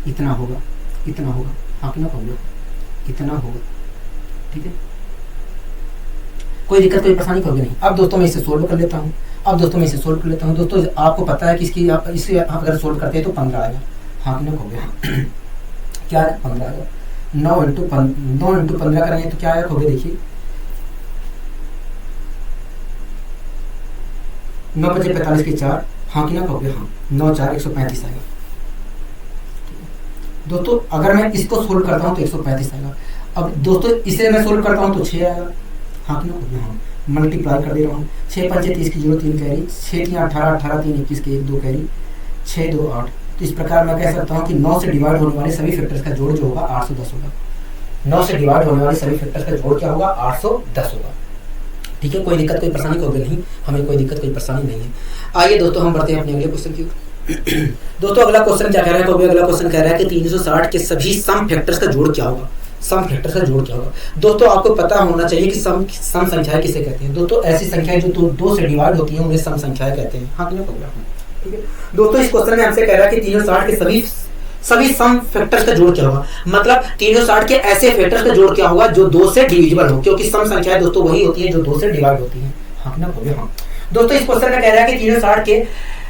A: इतना होगा। हाँ कि ना कहोगे इतना होगा। ठीक है, कोई दिक्कत कोई परेशानी कहोगे नहीं। अब दोस्तों मैं इसे सोल्व कर लेता हूँ। दोस्तों आपको पता है कि इसे अगर सोल्व करते हैं तो 15 आएगा। हाँ कि ना कहोगे हाँ। क्या है 15 आएगा। 9 × 15 करेंगे तो क्या आएगा कहोगे, देखिए 9 × 5 = 45 के 4। हाँ कि ना कहोगे हाँ। 9 × 4 = 135 आएगा। दोस्तों अगर मैं इसको सोल्व करता हूँ तो 135 आएगा। अब दोस्तों इसे मैं सोल्व करता हूँ तो 6 आएगा। हाँ कि ना कहोगे हाँ। मल्टीप्लाई कर दे रहा हूँ। 6 × 5 = 30 की 0 3 कैरी, 6 × 3 = 18, 18 × 3 = 21 के 1 2 कैरी, 6 2 8। तो इस प्रकार मैं कह सकता हूँ कि 9 से डिवाइड होने वाले सभी फैक्टर्स का जोड़ जो होगा 810 होगा। 9 से डिवाइड होने वाले सभी फैक्टर्स का जोड़ क्या होगा, 810 होगा। ठीक है, कोई दिक्कत कोई परेशानी होगी नहीं, हमें कोई दिक्कत कोई परेशानी नहीं है। आइए दोस्तों हम बढ़ते हैं अपने अगले क्वेश्चन की। दोस्तों अगला क्वेश्चन क्या कह रहा है, अगला क्वेश्चन कह रहा है कि 360 के सभी सम फैक्टर्स का जोड़ क्या होगा। दोस्तों आपको पता होना चाहिए कि सम संख्याएं किसे कहते हैं। दोस्तों ऐसी संख्याएं जो 2 से डिवाइड होती हैं उन्हें सम संख्याएं कहते हैं। हाँ कि ना कहोगे। ठीक है दोस्तों, इस क्वेश्चन में हमसे कह रहा है कि 360 के सभी सम फैक्टर्स का जोड़ क्या होगा। मतलब 360 के ऐसे फैक्टर्स का जोड़ क्या होगा जो 2 से डिविजिबल हो, क्योंकि सम संख्याएं दोस्तों वही होती हैं जो 2 से डिवाइड होती हैं। हाँ कि ना कहोगे हाँ। दोस्तों इस क्वेश्चन में कह रहा है कि 360 के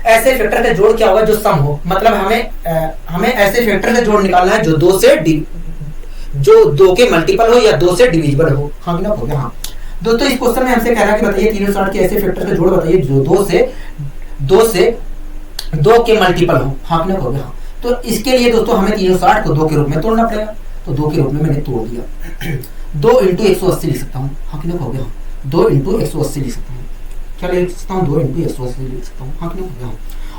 A: ऐसे फैक्टर का जोड़ क्या होगा जो सम हो। मतलब हमें ऐसे फैक्टर का जोड़ निकालना है जो 2 के मल्टीपल हो या 2 से डिविजिबल हो। हाँ कि ना कहोगे हाँ। दोस्तों इस क्वेश्चन में हमसे कह रहा है कि बताइए 360 के ऐसे फैक्टर का जोड़ बताइए जो 2 के मल्टीपल हो। हाँ कि ना कहोगे हाँ। तो इसके लिए दोस्तों हमें 360 को 2 के रूप में तोड़ना पड़ेगा। तो 2 के रूप में मैंने तोड़ दिया। 2 × 180 लिख सकता हूँ। हाँ कि ना कहोगे हाँ। 2 × 180 लिख सकता हूँ। क्या लिख सकता हूँ, 2 × 180 लिख सकता हूँ। हाँ कि ना कहोगे हाँ।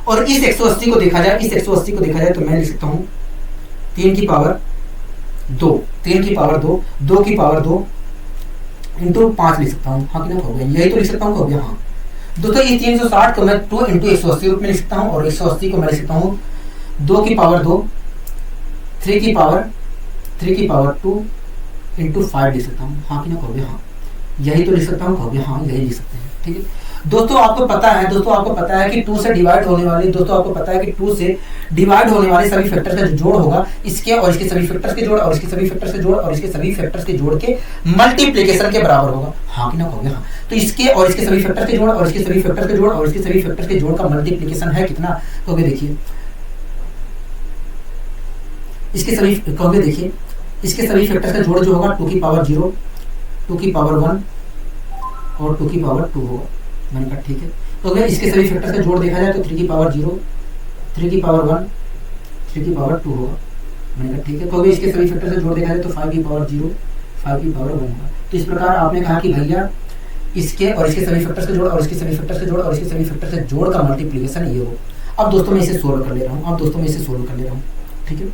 A: और इस 180 को देखा जाए तो मैं लिख सकता हूँ 3 की पावर 2 × 2 × 5 लिख सकता हूँ। हाँ कि ना कहोगे, यही तो लिख सकता हूँ कहोगे हाँ। दोस्तों ये 360 को मैं 2 × 180 रूप में लिख सकता हूँ और 180 को मैं लिख सकता हूँ 2 की पावर 2 3 की पावर 2 × 5 लिख सकता हूँ। हाँ कि ना कहोगे हाँ। यही तो लिख सकता हूँ कहोगे हाँ, यही लिख सकते हैं। ठीक है दोस्तों, आपको पता है कि 2 से डिवाइड होने वाले सभी फैक्टर्स का जो जोड़ होगा इसके और इसके सभी फैक्टर्स के जोड़ और इसके सभी फैक्टर्स के जोड़ और इसके सभी फैक्टर्स के जोड़ के मल्टीप्लिकेशन के बराबर होगा। हाँ कि ना कहोगे हाँ। तो इसके और इसके सभी फैक्टर्स के जोड़ और इसके सभी फैक्टर्स के जोड़ और इसके सभी फैक्टर्स के जोड़ का मल्टीप्लिकेशन है कितना कहोगे, देखिए इसके सभी फैक्टर्स का जोड़ जो होगा 2 की पावर 0 2 की पावर 1 और 2 की पावर 2 होगा। मैंने कहा ठीक है। तो अगर इसके सभी फैक्टर्स का जोड़ देखा जाए तो 3 की पावर 0 3 की पावर 1 3 की पावर 2 होगा। मैंने कहा ठीक है। तो अगर इसके सभी फैक्टर्स का जोड़ देखा जाए तो 5 की पावर 0 5 की पावर 1 होगा। तो इस प्रकार आपने कहा कि भैया इसके और इसके सभी फैक्टर्स का जोड़ और इसके सभी फैक्टर्स का जोड़ और इसके सभी फैक्टर्स के जोड़ का मल्टीप्लिकेशन ये हो। अब दोस्तों मैं इसे सोल्व कर ले रहा हूँ। ठीक है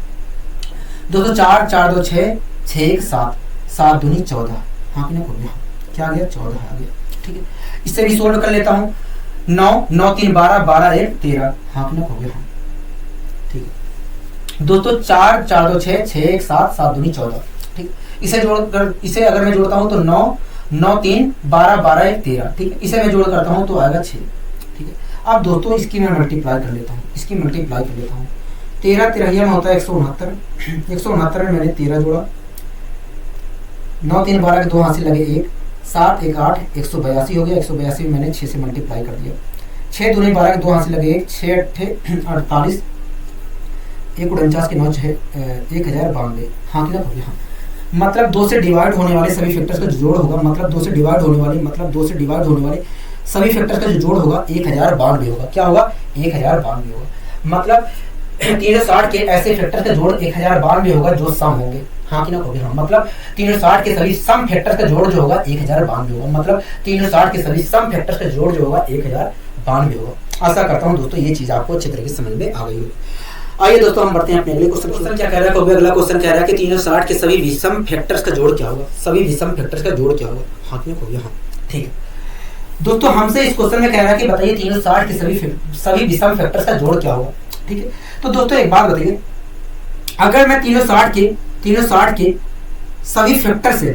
A: दोस्तों, 4 4 2 6 6 1 7 7 दूनी 14। हाँ कि ना कहोगे हाँ। क्या आ गया, 14 आ गया। ठीक है, इससे भी सोल्व कर लेता हूँ। 9 9 3 12 12 1 13। हाँ कि ना कहोगे हाँ। ठीक है दोस्तों, 4 4 2 6 6 1 7 7 दूनी 14। ठीक, इसे अगर मैं जोड़ता हूँ तो 9 9 3 12 12 1 13। ठीक है, इसे मैं जोड़ करता हूँ तो आएगा 6। ठीक है, अब दोस्तों इसकी मैं मल्टीप्लाई कर लेता हूँ, इसकी मल्टीप्लाई कर लेता हूँ। 13 तिरहिया में होता है 169, 169 में मैंने 13 जोड़ा, 9 3 12 के 2 हाथ से लगे 1, 7 1 8, 182 हो गया। 182 में मैंने 6 से मल्टीप्लाई कर दिया, 6 दूनी 12 के 2 हाथ से लगे 1, 6 8 48, 1 49 के 9 1092। हाँ कि ना हाँ, मतलब 2 से डिवाइड होने वाले सभी फैक्टर्स का जो जोड़ होगा, मतलब 2 से डिवाइड होने वाले सभी फैक्टर्स का जो जोड़ होगा 1092 होगा। क्या होगा? 1092 होगा। मतलब 360 के ऐसे फैक्टर का जोड़ 1092 होगा जो सम होंगे। हाँ कि ना कहोगे? हाँ, मतलब 360 के सभी सम फैक्टर्स का जोड़ जो होगा 1092 होगा। मतलब 360 के सभी सम फैक्टर्स का जोड़ जो होगा 1092 होगा। आशा करता हूँ दोस्तों ये चीज आपको अच्छे तरीके से समझ में आ गई होगी। आइए दोस्तों हम बढ़ते हैं अपने अगले क्वेश्चन। क्या कह रहा है? अगला क्वेश्चन कह रहा है कि 360 के सभी विषम फैक्टर्स का जोड़ क्या होगा? सभी विषम फैक्टर्स का जोड़ क्या होगा? हाँ कि ना कहोगे? हाँ, ठीक है दोस्तों, हमसे इस क्वेश्चन में कह रहा है कि बताइए 360 के सभी विषम फैक्टर्स का जोड़ क्या होगा। ठीक है, तो दोस्तों एक बात बताइए, अगर मैं 360 के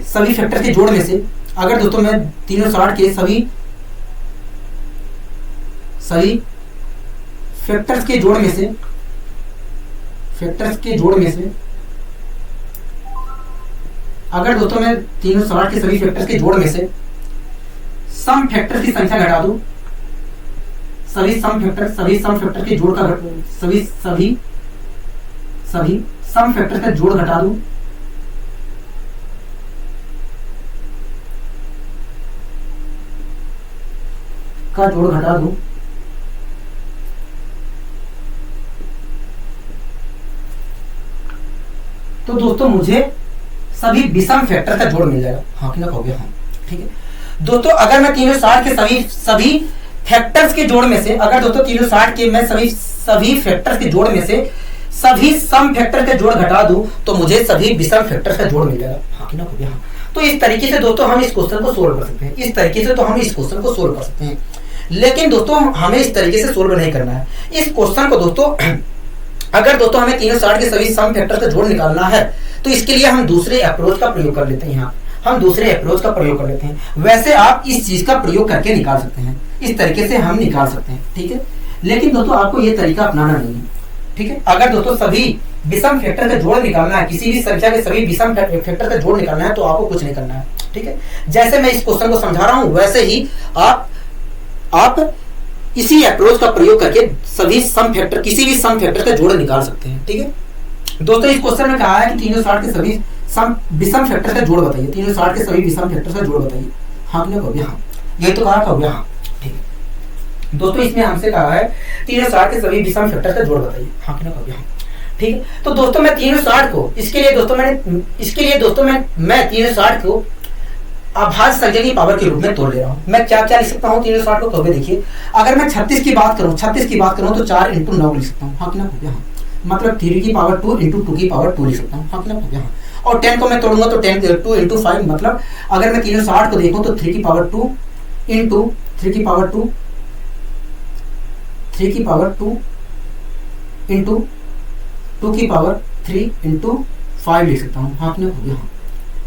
A: सभी फैक्टर के जोड़ में से, अगर दोस्तों मैं 360 के सभी फैक्टर्स के जोड़ में से अगर दोस्तों मैं 360 के सभी फैक्टर्स के जोड़ में से सम फैक्टर की संख्या घटा दूं, सभी सम फैक्टर के जोड़ का सभी सम फैक्टर का जोड़ घटा दूं, तो दोस्तों मुझे सभी विषम फैक्टर का जोड़ मिल जाएगा। हाँ कि ना कहोगे? हाँ, ठीक है दोस्तों, अगर मैं 360 के सभी फैक्टर्स के जोड़ में से, अगर दोस्तों 360 के मैं सभी फैक्टर्स के जोड़ में से सभी सम फैक्टर का जोड़ घटा दूं तो मुझे सभी विषम फैक्टर्स का जोड़ मिल जाएगा। हाँ कि ना कहोगे? हाँ, तो इस तरीके से दोस्तों हम इस क्वेश्चन को सोल्व कर सकते हैं, लेकिन दोस्तों हमें इस तरीके से सोल्व नहीं करना है इस क्वेश्चन को दोस्तों। अगर दोस्तों हमें 360 के सभी सम फैक्टर का जोड़ निकालना है तो इसके लिए हम दूसरे अप्रोच का प्रयोग कर लेते हैं। वैसे आप इस चीज का प्रयोग करके निकाल सकते हैं, इस तरीके से हम निकाल सकते हैं, ठीक है। लेकिन दोस्तों आपको ये तरीका अपनाना नहीं है, ठीक है। अगर दोस्तों सभी विषम फैक्टर का जोड़ निकालना है, किसी भी संख्या के सभी विषम फैक्टर का जोड़ निकालना है तो आपको कुछ नहीं करना है, ठीक है। जैसे मैं इस क्वेश्चन को समझा रहा हूं वैसे ही आप इसी अप्रोच का प्रयोग करके किसी भी सम फैक्टर का जोड़ निकाल सकते हैं, ठीक है। दोस्तों इस क्वेश्चन में कहा है कि 360 के सभी विषम फैक्टर का जोड़ बताइए, 360 के सभी विषम फैक्टर का जोड़ बताइए। हाँ कि नहीं? हाँ, ये तो कहा कहोगे? हाँ, ठीक है। दोस्तों इसमें हमसे कहा है 360 के सभी विषम फैक्टर का जोड़ बताइए। हाँ कि नहीं? हाँ, ठीक है। तो दोस्तों मैं 360 को इसके लिए दोस्तों मैं 360 को अभाज्य संख्या की पावर के रूप में तोड़ ले रहा हूं। मैं क्या क्या लिख सकता हूं 360 को? तो देखिए, अगर मैं 36 की बात करूं तो 4 × 9 लिख सकता हूं। हाँ कि नहीं? हाँ, मतलब 3 की पावर 2 × 2 की पावर 2 लिख सकता हूं। हाँ कि नहीं? हाँ, और 10 को मैं तोड़ूंगा तो 10 2 × 5, मतलब अगर मैं 360 को देखूं तो 3 की पावर 2 × 3 की पावर 2 3 की पावर 2 × 2 की पावर 3 × 5 लिख सकता हूं। हाँ कि नहीं? हाँ,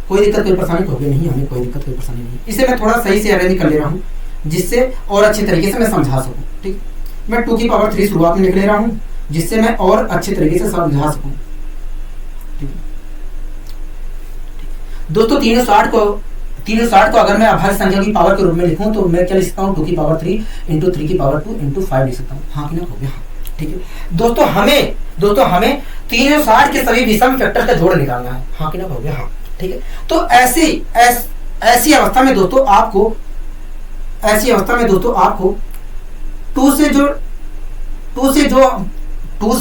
A: कोई दिक्कत कोई परेशानी तो नहीं, हमें कोई दिक्कत कोई परेशानी नहीं। इसे मैं थोड़ा सही से अरेंज कर ले रहा हूँ जिससे और अच्छे तरीके से मैं समझा सकूं, ठीक। मैं 2 की पावर 3 शुरुआत में लिख ले रहा हूँ जिससे मैं और अच्छे तरीके से समझा सकूं, ठीक है। दोस्तों 360 को अगर मैं अभाज्य संख्या की पावर के रूप में लिखूं तो मैं क्या लिख सकता हूँ? 2 की पावर 3 × 3 की पावर 2 × 5 लिख सकता हूँ। हाँ कि नहीं? हाँ, ठीक है। दोस्तों हमें 360 के सभी विषम फैक्टर का जोड़ निकालना है। हाँ कि नहीं? हाँ, ठीक है। तो ऐसी अवस्था में दोस्तों आपको 2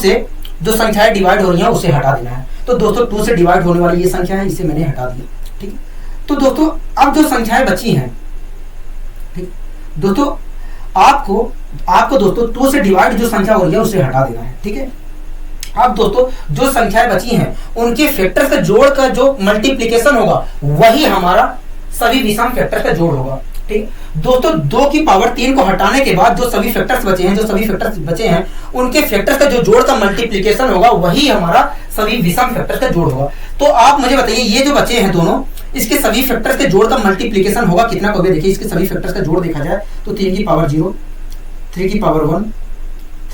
A: से जो संख्याएं डिवाइड हो रही हैं उसे हटा देना है। तो दोस्तों 2 से डिवाइड होने वाली ये संख्या है, इसे मैंने हटा दिया, ठीक है। तो दोस्तों अब जो संख्याएं बची हैं, ठीक, दोस्तों आपको दोस्तों 2 से डिवाइड जो संख्या हो रही है उसे हटा देना है, ठीक है। अब दोस्तों जो संख्याएं बची हैं उनके फैक्टर का जोड़ का जो मल्टीप्लिकेशन होगा वही हमारा सभी विषम फैक्टर का जोड़ होगा, ठीक। दोस्तों 2 की पावर 3 को हटाने के बाद जो सभी फैक्टर्स बचे हैं उनके फैक्टर्स का जो जोड़ का मल्टीप्लिकेशन होगा वही हमारा सभी विषम फैक्टर्स का जोड़ होगा। तो आप मुझे बताइए ये जो बचे हैं दोनों, इसके सभी फैक्टर्स के जोड़ का मल्टीप्लिकेशन होगा कितना? को देखिए, इसके सभी फैक्टर्स का जोड़ देखा जाए तो 3 की पावर 0, 3 की पावर 1,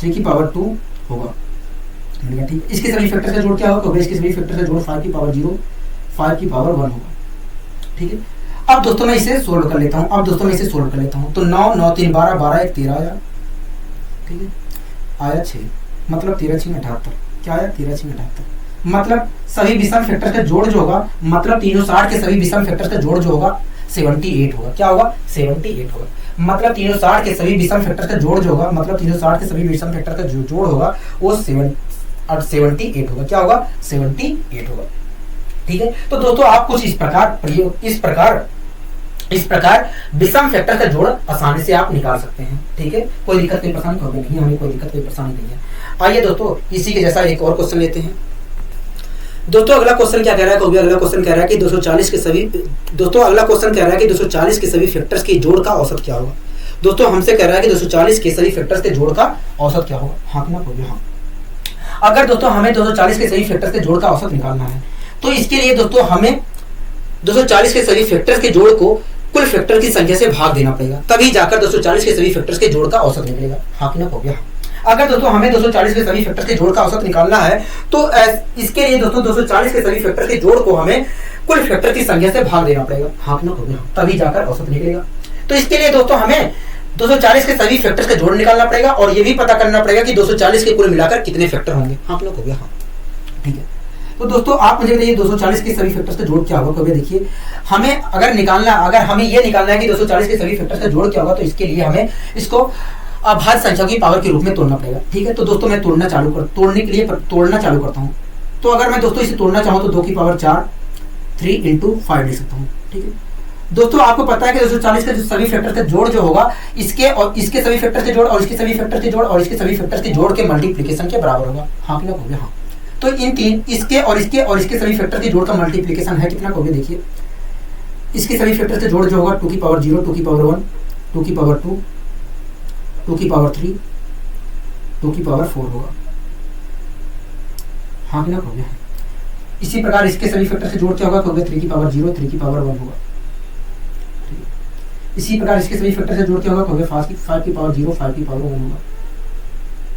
A: 3 की पावर 2 होगा। ठीक है, इसके सभी फैक्टर का जोड़ क्या होगा? इसके सभी फैक्टर का जोड़ 5 की पावर 0, 5 की पावर 1 होगा। ठीक है, अब दोस्तों मैं इसे सोल्व कर लेता हूँ। तो 9 9 3 12, 12 1 13 आया। ठीक है, आया 6, मतलब 13 6 78। क्या आया? 13 6 78। मतलब सभी विषम फैक्टर का जोड़ जो होगा, मतलब 360 के सभी विषम फैक्टर का जोड़ जो होगा 78 होगा। क्या होगा? 78 होगा। मतलब 360 के सभी विषम फैक्टर का जोड़ जो होगा, मतलब 360 के सभी विषम फैक्टर का जो जोड़ होगा वो 78 होगा। क्या होगा? 78 होगा। ठीक है, तो दोस्तों आप कुछ इस प्रकार विषम फैक्टर का जोड़ आसानी से आप निकाल सकते हैं। ठीक है, कोई दिक्कत कोई परेशानी होगी नहीं, हमें कोई दिक्कत कोई परेशानी नहीं है। आइए दोस्तों इसी के जैसा एक और क्वेश्चन लेते हैं। दोस्तों अगला क्वेश्चन क्या कह रहा है? अगला क्वेश्चन कह रहा है कि 240 के सभी फैक्टर्स के जोड़ का औसत क्या होगा? दोस्तों हमसे कह रहा है कि 240 के सभी फैक्टर्स के जोड़ का औसत क्या होगा? हाँ कि ना बोलिए हाँ। अगर दोस्तों हमें 240 के सभी फैक्टर्स के जोड़ का औसत निकालना है तो इसके लिए दोस्तों हमें 240 के सभी फैक्टर्स के जोड़ को कुल फैक्टर की संख्या से भाग देना पड़ेगा, तभी जाकर 240 के सभी फैक्टर्स के जोड़ का औसत निकलेगा। हाँ कि ना हो गया? अगर दोस्तों हमें 240 के सभी फैक्टर्स के जोड़ का औसत निकालना है तो इसके लिए दोस्तों 240 के सभी फैक्टर्स के जोड़ को हमें कुल फैक्टर की संख्या से भाग देना पड़ेगा। हाँ कि ना हो गया? तभी जाकर औसत निकलेगा। तो इसके लिए दोस्तों हमें 240 के सभी फैक्टर्स का जोड़ निकालना पड़ेगा और ये भी पता करना पड़ेगा कि 240 के कुल मिलाकर कितने फैक्टर होंगे। हाँ कि ना हो गया? हाँ, ठीक है। तो दोस्तों आप मुझे बताइए 240 के सभी फैक्टर्स का जोड़ क्या होगा? कभी देखिए हमें अगर हमें ये निकालना है कि 240 के सभी फैक्टर्स का जोड़ क्या होगा, तो इसके लिए हमें इसको अभाज्य संख्या की पावर के रूप में तोड़ना पड़ेगा। ठीक है, तो दोस्तों मैं तोड़ना चालू करता हूँ। तो अगर मैं दोस्तों इसे तोड़ना चाहूँ तो 2 की पावर 4, 3 × 5 लिख सकता हूँ। ठीक है दोस्तों, आपको पता है कि 240 का जो सभी फैक्टर का जोड़ जो होगा इसके सभी फैक्टर के जोड़ और इसके सभी फैक्टर के जोड़ और इसके सभी फैक्टर के जोड़ के मल्टीप्लिकेशन के बराबर होगा। हाँ कि ना हो गया? हाँ, तो इन तीन इसके और इसके सभी फैक्टर के जोड़ का मल्टीप्लिकेशन है कितना होगा? देखिए इसके सभी फैक्टर के जोड़ जो होगा 2 की पावर 0, 2 की पावर 1, 2 की पावर 2, 2 की पावर 3, 2 की पावर 4 होगा। हाँ कि ना हो गया? इसी प्रकार इसके सभी फैक्टर के जोड़ क्या होगा? 3 की पावर 0, 3 की पावर 1 होगा। इसी प्रकार इसके सभी फैक्टर से जोड़ क्या होगा? 5 की पावर 0, 5 की पावर 1 होगा।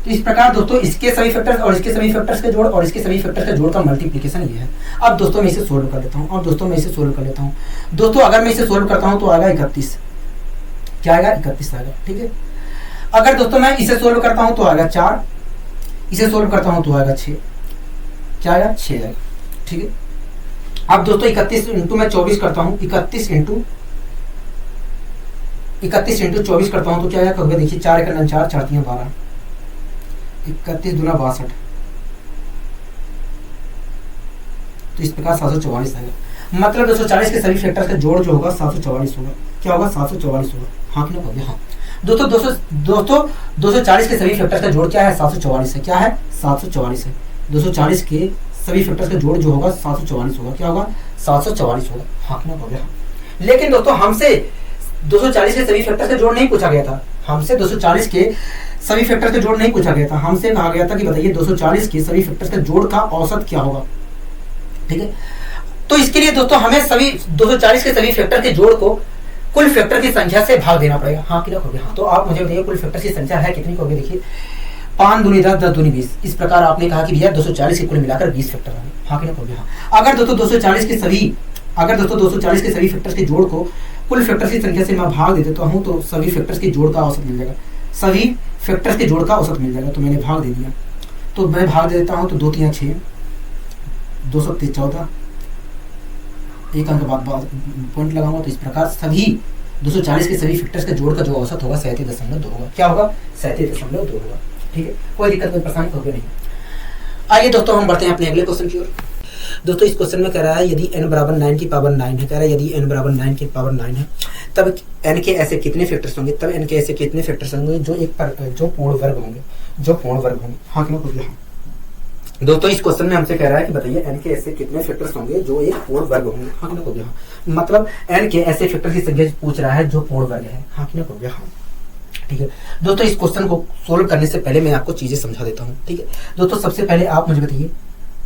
A: तो इस प्रकार दोस्तों इसके सभी फैक्टर्स और इसके सभी फैक्टर्स के जोड़ और इसके सभी फैक्टर्स के जोड़ का मल्टीप्लिकेशन ये है। अब दोस्तों मैं इसे सोल्व कर लेता हूँ। दोस्तों अगर मैं इसे सोल्व करता हूँ तो आएगा 31। क्या आएगा? 31 आएगा। ठीक है, अगर दोस्तों मैं इसे सोल्व करता हूँ तो आएगा 4, इसे सोल्व करता हूँ तो आएगा 6। क्या आएगा? 6 आएगा। ठीक है, अब दोस्तों 31 इंटू मैं 24 करता हूँ, 31 इंटू 24 करता हूँ तो क्या आएगा? देखिए 4 × 9 4, 4 × 12, 31 दूना 62। तो इस प्रकार 744 आएगा। मतलब 240 के सभी फैक्टर्स का जोड़ जो होगा 744 होगा। क्या होगा? 744 होगा। हाँ कि ना हो गया? हाँ दोस्तों 240 के सभी फैक्टर्स का जोड़ क्या है? 744 है। क्या है? 744 है। 240 के सभी फैक्टर्स का जोड़ जो होगा 744 होगा। क्या होगा? 744 होगा। हाँ कि ना हो गया? लेकिन दोस्तों हमसे 240 के सभी फैक्टर्स का जोड़ नहीं पूछा गया था। हमसे 240 के सभी फैक्टर्स का जोड़ नहीं पूछा गया था। हमसे कहा गया था कि बताइए 240 के सभी फैक्टर्स का जोड़ का औसत क्या होगा। ठीक है, तो इसके लिए दोस्तों हमें सभी 240 के सभी फैक्टर के जोड़ को कुल फैक्टर की संख्या से भाग देना पड़ेगा। हाँ कि ना हो गया? हाँ, तो आप मुझे बताइए कुल फैक्टर की संख्या है कितनी होगी? देखिए 5 दूनी 10, 10 दूनी 20। इस प्रकार आपने कहा कि भैया 240 के कुल मिलाकर 20 फैक्टर होंगे। हाँ कि ना हो गया? हाँ, अगर दोस्तों 240 के सभी फैक्टर्स के जोड़ को कुल फैक्टर्स की संख्या से मैं भाग दे देता हूँ तो सभी फैक्टर्स के जोड़ का औसत मिल जाएगा। तो मैंने भाग दे दिया, तो मैं भाग दे देता हूँ तो 2 3 6, 2 7 14, एक अंक बाद पॉइंट लगाऊंगा। तो इस प्रकार सभी 240 के सभी फैक्टर्स के जोड़ का जो औसत होगा 37.2 होगा। क्या होगा? 37.2 होगा। ठीक है, कोई दिक्कत कोई परेशानी होगी नहीं। आइए दोस्तों हम बढ़ते हैं अपने अगले क्वेश्चन की ओर। दोस्तों इस क्वेश्चन में कह रहा है यदि n बराबर 9 की पावर 9 है, कह रहा है यदि n बराबर 9 की पावर 9 है तब n के ऐसे कितने फैक्टर्स होंगे जो पूर्ण वर्ग होंगे। हाँ कि नहीं? दोस्तों इस क्वेश्चन में हमसे कह रहा है कि बताइए n के ऐसे कितने फैक्टर्स होंगे जो एक पूर्ण वर्ग होंगे। हाँ कि नहीं? मतलब n के ऐसे फैक्टर की संख्या पूछ रहा है जो पूर्ण वर्ग है। हाँ कि नहीं? हाँ, ठीक है दोस्तों, इस क्वेश्चन को सोल्व करने से पहले मैं आपको चीजें समझा देता हूँ। ठीक है दोस्तों, सबसे पहले आप मुझे बताइए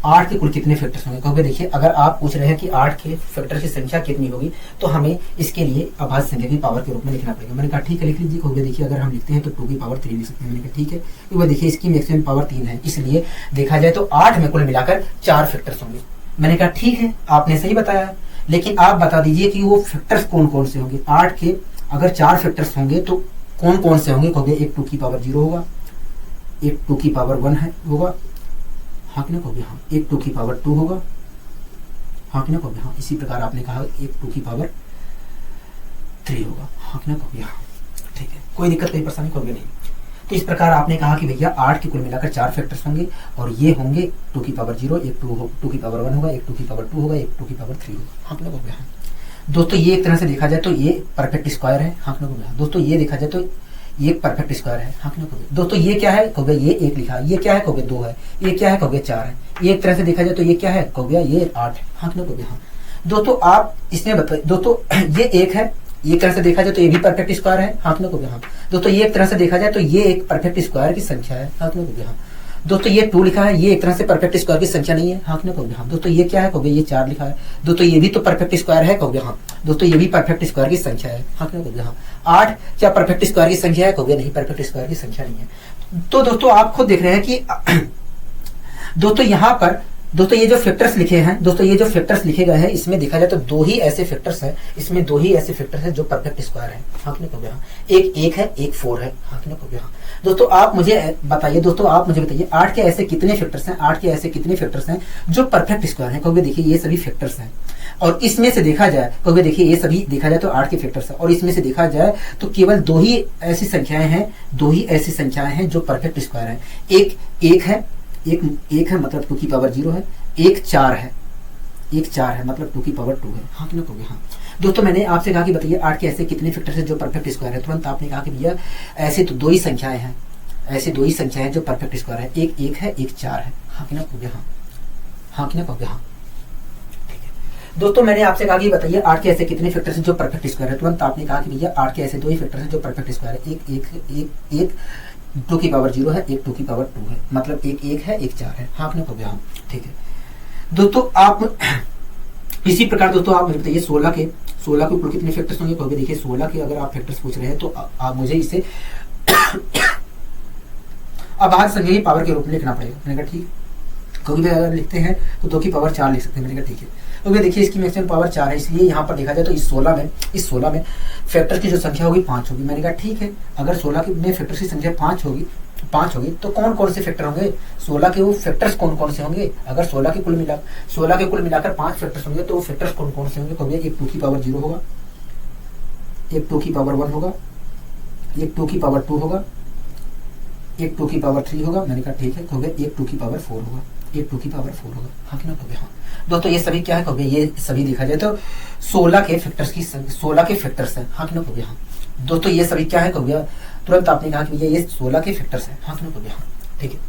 A: 8 के कुल कितने फैक्टर्स होंगे? कहोगे देखिए अगर आप पूछ रहे हैं कि 8 के फैक्टर की संख्या कितनी होगी तो हमें इसके लिए अभाज्य संख्या की पावर के रूप में लिखना पड़ेगा। मैंने कहा ठीक है लिख लीजिए। कहोगे देखिए अगर हम लिखते हैं तो 2 की पावर 3 लिख सकते हैं। मैंने कहा ठीक है, क्योंकि देखिए इसकी मैक्सिमम पावर 3 है, इसलिए देखा जाए तो 8 में कुल मिलाकर 4 फैक्टर्स होंगे। मैंने कहा ठीक है, आपने सही बताया, लेकिन आप बता दीजिए कि वो फैक्टर्स कौन कौन से होंगे। 8 के अगर 4 फैक्टर्स होंगे तो कौन कौन से होंगे? कहोगे एक 2 की पावर 0 होगा, एक 2 की पावर 1 है होगा, हाँ कि ना कहोगे हाँ, एक 2 की पावर 2 होगा, हाँ कि ना कहोगे हाँ। इसी प्रकार आपने कहा एक 2 की पावर 3 होगा, हाँ कि ना कहोगे हाँ। ठीक है, कोई दिक्कत कोई परेशानी कहोगे नहीं। तो इस प्रकार आपने कहा कि भैया 8 के कुल मिलाकर 4 फैक्टर्स होंगे और ये होंगे 2 की पावर 0, एक 2 की पावर 1 होगा, एक 2 की पावर 2 होगा, एक 2 की पावर 3 होगा, हाँ कि ना कहोगे हाँ। दोस्तों ये एक तरह से देखा जाए तो ये परफेक्ट स्क्वायर है, हाँ कि ना कहोगे हाँ। दोस्तों ये देखा जाए तो ये परफेक्ट स्क्वायर है, हाँ कि ना कहोगे। दोस्तों ये क्या है? कहोगे ये 1 लिखा है, ये क्या है? कहोगे 2 है, ये क्या है? कहोगे 4 है। ये एक तरह से देखा जाए तो ये क्या है? कहोगे ये 8 है, हाँ कि ना कहोगे हाँ। दोस्तों आप इसमें बताइए, दोस्तों ये 1 है, एक तरह से देखा जाए तो ये भी परफेक्ट स्क्वायर है, हाँ कि ना कहोगे हाँ। दोस्तों ये एक तरह से देखा जाए तो ये एक परफेक्ट स्क्वायर की संख्या है, हाँ कि ना कहोगे हाँ। दोस्तों ये 2 लिखा है, ये एक तरह से परफेक्ट स्क्वायर की संख्या नहीं है, हाँ कि ना कहोगे हाँ। दोस्तों ये क्या है? कहोगे ये 4 लिखा है। दोस्तों ये भी तो परफेक्ट स्क्वायर है, कहोगे हाँ। दोस्तों ये भी परफेक्ट स्क्वायर की संख्या है, हाँ कि ना कहोगे हाँ। 8 क्या परफेक्ट स्क्वायर की संख्या है? कहोगे नहीं, परफेक्ट स्क्वायर की संख्या नहीं है। तो दोस्तों आप खुद देख रहे हैं कि दोस्तों यहाँ पर दोस्तों ये जो फैक्टर्स लिखे हैं, दोस्तों ये जो फैक्टर्स लिखे गए हैं इसमें देखा जाए तो 2 ही ऐसे फैक्टर्स हैं, इसमें 2 ही ऐसे फैक्टर्स हैं जो परफेक्ट स्क्वायर है, हाँ कि ना कहोगे हाँ। एक 1 है, एक 4 है, हाँ कि ना कहोगे हाँ। दोस्तों आप मुझे बताइए, दोस्तों आप मुझे बताइए 8 के ऐसे कितने फैक्टर्स हैं, 8 के ऐसे कितने फैक्टर्स हैं जो परफेक्ट स्क्वायर हैं? कहोगे देखिए ये सभी फैक्टर्स हैं और इसमें से देखा जाए, कहोगे देखिए ये सभी देखा जाए तो 8 के फैक्टर्स हैं और इसमें से देखा जाए तो केवल 2 ही ऐसी संख्याएं हैं, 2 ही ऐसी संख्याएं हैं जो परफेक्ट स्क्वायर है। एक है, एक है मतलब 2 की पावर 0 है, एक 4 है, एक 4 है मतलब 2 की पावर 2 है, हाँ कि ना कहोगे हाँ। दोस्तों मैंने आपसे कहा कि बताइए 8 के ऐसे कितने फैक्टर्स हैं जो परफेक्ट स्क्वायर है? तुरंत आपने कहा कि भैया ऐसे तो 2 ही संख्याएं हैं, ऐसे 2 ही संख्याएं हैं जो परफेक्ट स्क्वायर है, एक 1 है, एक 4 है, हाँ कि ना कहोगे हाँ, हाँ कि ना कहोगे हाँ। ठीक है दोस्तों मैंने आपसे कहा कि बताइए 8 के ऐसे कितने फैक्टर्स हैं जो परफेक्ट स्क्वायर है? तुरंत आपने कहा कि भैया 8 के ऐसे 2 ही फैक्टर्स हैं जो परफेक्ट स्क्वायर है, एक 2 की पावर 0 है, एक 2 की पावर 2 है, मतलब एक 1 है, एक 4 है, हाँ कि ना कहोगे हाँ। ठीक है दोस्तों आप इसी प्रकार दोस्तों आप मुझे बताइए 16 के कुल कितने फैक्टर्स होंगे? कहोगे देखिए 16 के अगर आप फैक्टर्स पूछ रहे हैं तो आप मुझे इसे अभाज्य संख्या की पावर के रूप में लिखना पड़ेगा। मैंने कहा ठीक, कहोगे अगर लिखते हैं तो 2 की पावर 4 लिख सकते हैं। मैंने कहा ठीक है, क्योंकि देखिए इसकी मैक्सिमम पावर 4 है, इसलिए यहाँ पर देखा जाए तो इस 16 में फैक्टर्स की जो संख्या होगी 5 होगी। मैंने कहा ठीक है, अगर 16 में फैक्टर्स की संख्या 5 होगी तो कौन कौन से फैक्टर होंगे? 16 के वो फैक्टर्स कौन कौन से होंगे? अगर 16 के कुल मिलाकर 5 फैक्टर्स होंगे तो वो फैक्टर्स कौन कौन से होंगे? कहोगे एक 2 की पावर 0 होगा, एक 2 की पावर 1 होगा, एक 2 की पावर 2 होगा, एक 2 की पावर 3 होगा। मैंने कहा ठीक है, कहोगे एक 2 की पावर 4 होगा, एक 2 की पावर 4 होगा, हाँ कि ना कहोगे हाँ। दोस्तों ये सभी क्या है? कहोगे ये सभी देखा जाए तो 16 के फैक्टर्स है, हाँ कि ना कहोगे हाँ। दोस्तों ये सभी क्या है? कहोगे तुरंत आपने कहा कि भैया ये 16 के फैक्टर्स है, हाँ कि ना कहोगे हाँ। ठीक है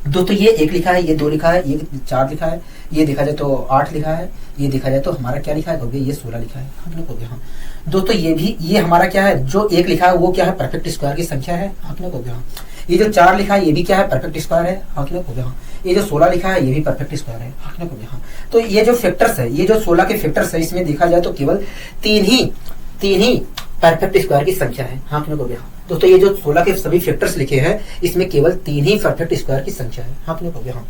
A: दोस्तों ये 1 लिखा है, ये 2 लिखा है, ये 4 लिखा है, ये देखा जाए तो 8 लिखा है, ये देखा जाए तो हमारा क्या लिखा है? कहोगे ये 16 लिखा है, हाँ कि ना कहोगे हाँ। दोस्तों ये हमारा क्या है? जो 1 लिखा है वो क्या है? परफेक्ट स्क्वायर की संख्या है, हाँ कि ना कहोगे हाँ। ये जो 4 लिखा है ये भी क्या है? परफेक्ट स्क्वायर है, हाँ कि ना कहोगे हाँ। ये जो 16 लिखा है ये भी परफेक्ट स्क्वायर है, हाँ कि ना कहोगे हाँ। तो ये जो फैक्टर्स है, ये जो 16 के फैक्टर्स है, इसमें देखा जाए तो केवल तीन ही परफेक्ट स्क्वायर की संख्या है, हाँ कि ना कहोगे हाँ। दोस्तों ये जो 16 के सभी फैक्टर्स लिखे हैं इसमें केवल 3 ही परफेक्ट स्क्वायर की संख्या है, हाँ कि ना कहोगे हाँ।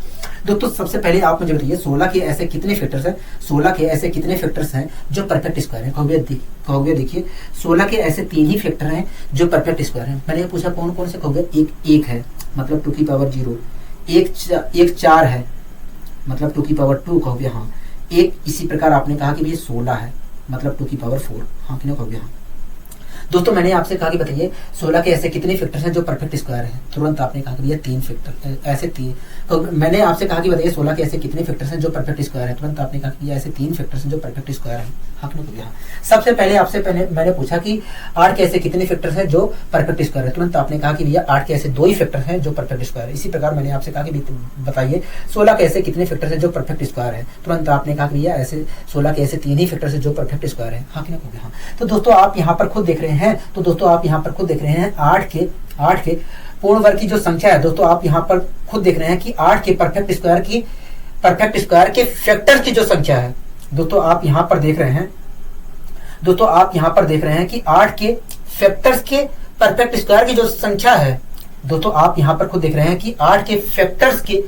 A: दोस्तों सबसे पहले आप मुझे बताइए 16 के ऐसे कितने फैक्टर्स हैं? 16 के ऐसे कितने फैक्टर्स हैं जो परफेक्ट स्क्वायर हैं? कहोगे देखिए 16 के ऐसे 3 ही फैक्टर हैं जो परफेक्ट स्क्वायर हैं। मैंने पूछा कौन कौन से? कहोगे एक है मतलब 2 की पावर 0, एक 4 है मतलब 2 की पावर 2, कहोगे हाँ। एक इसी प्रकार आपने कहा कि भैया 16 है मतलब 2 की पावर 4, हाँ कि ना कहोगे हाँ। दोस्तों मैंने आपसे कहा कि बताइए 16 के ऐसे कितने फैक्टर्स हैं जो परफेक्ट स्क्वायर हैं? तुरंत आपने कहा कि भैया 3 फैक्टर, ऐसे 3। तो मैंने आपसे कहा कि बताइए 16 के ऐसे कितने फैक्टर्स हैं जो परफेक्ट स्क्वायर हैं? तुरंत आपने कहा कि भैया ऐसे 3 फैक्टर्स हैं जो परफेक्ट स्क्वायर हैं, हाँ कि ना कहोगे हाँ। सबसे पहले मैंने पूछा कि 8 के ऐसे कितने फैक्टर्स हैं जो परफेक्ट स्क्वायर है? तुरंत आपने कहा कि भैया 8 के ऐसे 2 ही फैक्टर हैं जो परफेक्ट स्क्वायर है। इसी प्रकार मैंने आपसे कहा कि बताइए 16 के ऐसे कितने फैक्टर्स हैं जो परफेक्ट स्क्वायर है? तुरंत आपने कहा कि भैया ऐसे 16 के ऐसे 3 ही फैक्टर्स हैं जो परफेक्ट स्क्वायर है, हाँ कि ना कहोगे हाँ। तो दोस्तों आप यहाँ पर खुद देख रहे हैं, कि 8 के पूर्ण वर्ग की जो संख्या है, दोस्तों आप यहाँ पर खुद देख रहे हैं कि 8 के परफेक्ट स्क्वायर की परफेक्ट स्क्वायर के फैक्टर की जो संख्या है, दोस्तों आप यहां पर देख रहे हैं, दोस्तों आप यहां पर देख रहे हैं कि 8 के फैक्टर्स के परफेक्ट स्क्वायर की जो संख्या है, दोस्तों आप यहां पर खुद देख रहे हैं कि 8 के फैक्टर्स के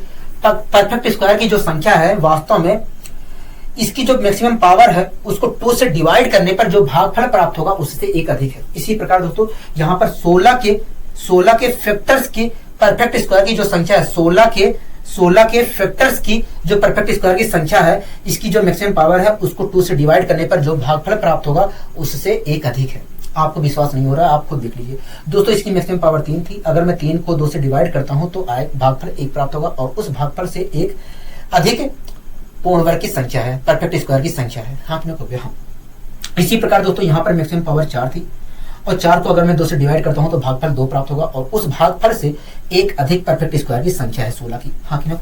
A: परफेक्ट स्क्वायर की जो संख्या है, वास्तव में इसकी जो मैक्सिमम पावर है उसको 2 से डिवाइड करने पर जो भागफल प्राप्त होगा उससे एक अधिक है। इसी प्रकार दोस्तों यहाँ पर 16 के फैक्टर्स की परफेक्ट स्क्वायर की जो संख्या है, 16 के फैक्टर्स की जो परफेक्ट स्क्वायर की संख्या है, इसकी जो मैक्सिमम पावर है उसको 2 से डिवाइड करने पर जो भागफल प्राप्त होगा उससे एक अधिक है। आपको विश्वास नहीं हो रहा है, आप खुद देख लीजिए दोस्तों। इसकी मैक्सिमम पावर 3 थी, अगर मैं 3 को 2 से डिवाइड करता हूं तो भागफल 1 प्राप्त होगा और उस भागफल से एक अधिक पूर्ण वर्ग की संख्या है, परफेक्ट स्क्वायर की संख्या है। हाँ कि ना? हाँ। इसी प्रकार दोस्तों यहाँ पर मैक्सिमम पावर 4 थी और 4 को अगर मैं 2 से डिवाइड करता हूं तो भागफल 2 प्राप्त होगा और उस भागफल से एक अधिक परफेक्ट स्क्वायर की संख्या है 16 की। हाँ कि ना?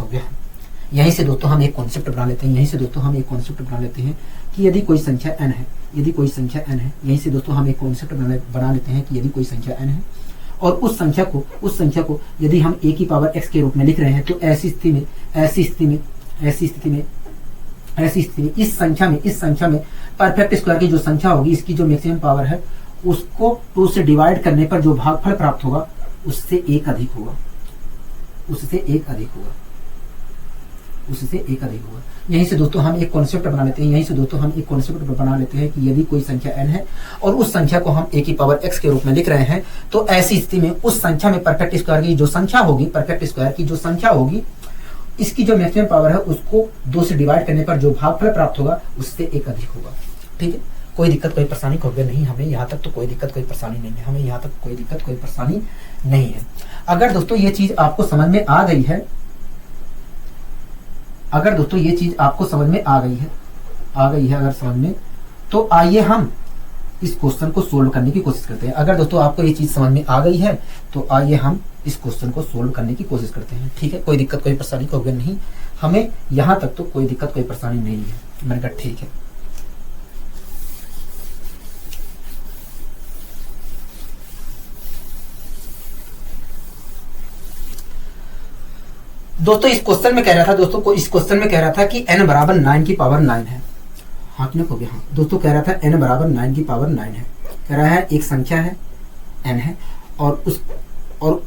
A: यहीं से दोस्तों हम एक कॉन्सेप्ट बना लेते हैं, कि यदि कोई संख्या n है, यहीं से दोस्तों हम एक कॉन्सेप्ट बना लेते हैं कि यदि कोई संख्या n है और उस संख्या को यदि हम a की पावर x के रूप में लिख रहे हैं तो ऐसी स्थिति में इस संख्या में परफेक्ट स्क्वायर की जो संख्या होगी, इसकी जो मैक्सिमम पावर है उसको 2 से डिवाइड करने पर जो भागफल प्राप्त होगा उससे एक अधिक होगा। यहीं से दोस्तों हम एक कॉन्सेप्ट बना लेते हैं, कि यदि कोई संख्या n है और उस संख्या को हम a की पावर x के रूप में लिख रहे हैं तो ऐसी स्थिति में उस संख्या में परफेक्ट स्क्वायर की जो संख्या होगी, इसकी जो मैक्सिमम पावर है उसको 2 से डिवाइड करने पर जो भागफल प्राप्त होगा उससे एक अधिक होगा। ठीक है, कोई दिक्कत कोई परेशानी नहीं, हमें यहाँ तक तो कोई दिक्कत कोई परेशानी नहीं है। अगर दोस्तों ये चीज आपको समझ में आ गई है, अगर समझ में, तो आइए हम इस क्वेश्चन को सोल्व करने की कोशिश करते हैं। अगर दोस्तों आपको ये चीज समझ में आ गई है तो आइए हम इस क्वेश्चन को सोल्व करने की कोशिश करते हैं। ठीक है, कोई दिक्कत कोई परेशानी नहीं, हमें यहाँ तक तो कोई दिक्कत कोई परेशानी नहीं है। मैंने कहा ठीक है। दोस्तों इस क्वेश्चन में कह रहा था कि n बराबर 9 की पावर 9 है। हाँ कि नहीं? हाँ दोस्तों, कह रहा था n बराबर 9 की पावर 9 है। कह रहा है एक संख्या है n है और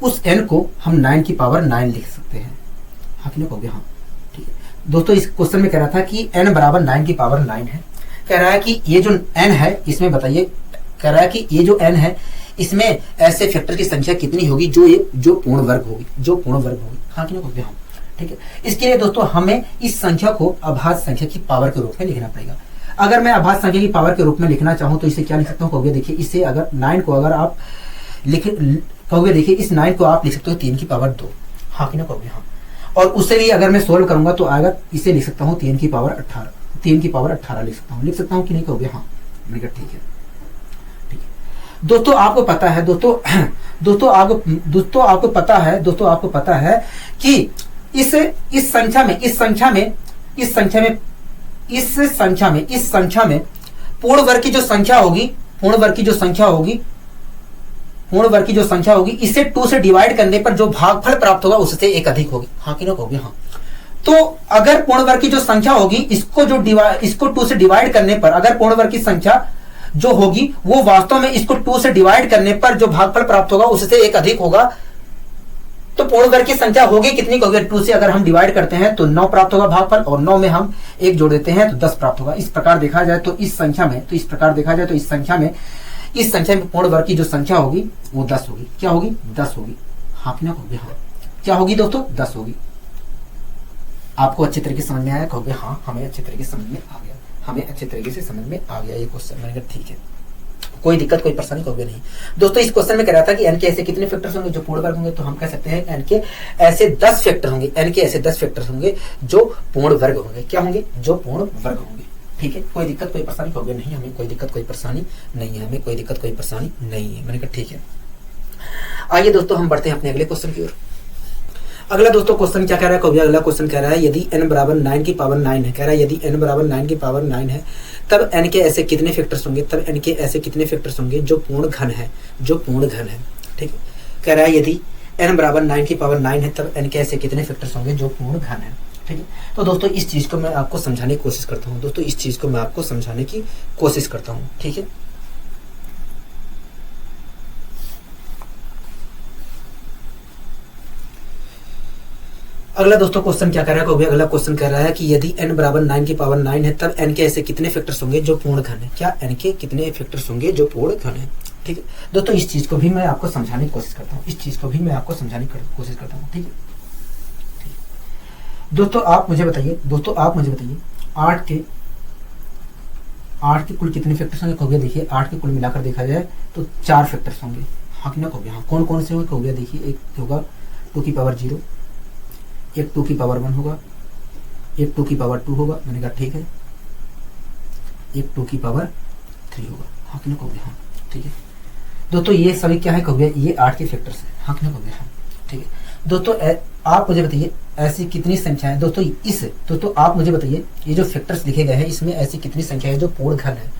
A: उस n को हम 9 की पावर 9 लिख सकते हैं। हाँ कि नहीं? हाँ ठीक है। दोस्तों इस क्वेश्चन में कह रहा था कि n बराबर 9 की पावर 9 है। कह रहा है कि ये जो n है इसमें बताइए, कह रहा है कि ये जो n है इसमें ऐसे फैक्टर की संख्या कितनी होगी जो पूर्ण वर्ग होगी। हाँ कि नहीं? हाँ ठीक है। इसके लिए दोस्तों हमें इस संख्या को अभाज्य संख्या की पावर के रूप में लिखना पड़ेगा। अगर मैं अभाज्य संख्या की पावर के रूप में लिखना चाहूं तो इसे क्या लिख सकता हूँ? कहोगे देखिए, इसे अगर 9 को अगर आप कहोगे देखिए, इस 9 को आप लिख सकते हो 3 की पावर 2। हाँ कि ना? कहोगे हाँ। और उससे भी अगर मैं सोल्व करूंगा तो आएगा, इसे लिख सकता हूँ 3 की पावर 18 लिख सकता हूँ कि नहीं? कहोगे हाँ। मैंने कहा ठीक है। दोस्तों आपको पता है दोस्तों आपको पता है कि इस संख्या में पूर्ण वर्ग की जो संख्या होगी इसे 2 से डिवाइड करने पर जो भागफल प्राप्त होगा उससे एक अधिक होगी। हाँ कि ना? होगी हाँ। तो अगर पूर्ण वर्ग की जो संख्या होगी इसको 2 से डिवाइड करने पर, अगर पूर्ण वर्ग की संख्या जो होगी वो वास्तव में इसको 2 से डिवाइड करने पर जो भागफल प्राप्त होगा उससे एक अधिक होगा, तो पूर्ण वर्ग की संख्या होगी कितनी? 2 से अगर हम डिवाइड करते हैं तो 9 प्राप्त होगा भागफल, और 9 में हम 1 जोड़ देते हैं तो 10 प्राप्त होगा। इस प्रकार देखा जाए तो इस संख्या में पूर्ण वर्ग की जो संख्या होगी वो 10 होगी। क्या होगी? 10 होगी। हाँ कि ना? कहोगे हाँ। क्या होगी दोस्तों? 10 होगी। आपको अच्छे तरीके से समझ में आया? कहोगे हाँ, हमें अच्छे तरीके से समझ में आ गया ये क्वेश्चन। मैंने कहा ठीक है, कोई दिक्कत कोई परेशानी कहोगे नहीं। दोस्तों इस क्वेश्चन में कह रहा था कि n के ऐसे कितने फैक्टर्स होंगे जो पूर्ण वर्ग होंगे, तो हम कह सकते हैं n के ऐसे 10 फैक्टर होंगे जो पूर्ण वर्ग होंगे। क्या होंगे? जो पूर्ण वर्ग होंगे। ठीक है, कोई दिक्कत कोई परेशानी कहोगे नहीं, हमें कोई दिक्कत कोई परेशानी नहीं है। मैंने कहा ठीक है। आइए दोस्तों हम बढ़ते हैं अपने अगले क्वेश्चन की ओर। अगला दोस्तों क्वेश्चन क्या कह रहा है? कहोगे अगला क्वेश्चन कह रहा है यदि n बराबर 9 की पावर 9 है। कह रहा है यदि n बराबर 9 की पावर 9 है तब n के ऐसे कितने फैक्टर्स होंगे जो पूर्ण घन है। ठीक है, कह रहा है यदि n बराबर 9 की पावर 9 है तब n के ऐसे कितने फैक्टर्स होंगे जो पूर्ण घन है। ठीक है। तो दोस्तों इस चीज़ को मैं आपको समझाने की कोशिश करता हूँ, दोस्तों इस चीज़ को मैं आपको समझाने की कोशिश करता हूँ, ठीक है। अगला दोस्तों क्वेश्चन क्या कर रहा है, अगला क्वेश्चन कह रहा है कि यदि n बराबर 9 की पावर 9 है तब n के ऐसे कितने फैक्टर्स होंगे जो पूर्ण घन है। क्या n के कितने फैक्टर्स होंगे जो पूर्ण घन है, ठीक है। दोस्तों इस चीज को भी मैं आपको समझाने की कोशिश करता हूँ, इस चीज को भी मैं आपको समझाने की कोशिश करता हूँ, ठीक है। दोस्तों आप मुझे बताइए, 8 के कुल कितने फैक्टर्स होंगे, कहोगे देखिए 8 के कुल मिलाकर देखा जाए तो 4 फैक्टर्स होंगे, हाँ कि ना कहोगे हाँ। कौन कौन से होंगे कहोगे, देखिए एक होगा 2 की पावर 0, एक 2 की पावर 1 होगा, एक 2 की पावर 2 होगा, मैंने कहा ठीक है, एक 2 की पावर 3 होगा, हाँ कि ना कहोगे हाँ, ठीक है। दोस्तों ये सभी क्या है कहोगे, ये 8 के फैक्टर्स है, हाँ कि ना कहोगे हाँ, ठीक है। दोस्तों आप मुझे बताइए ऐसी कितनी संख्याएं, दोस्तों आप मुझे बताइए ये जो फैक्टर्स लिखे गए हैं इसमें ऐसी कितनी संख्या है जो पूर्ण घन है,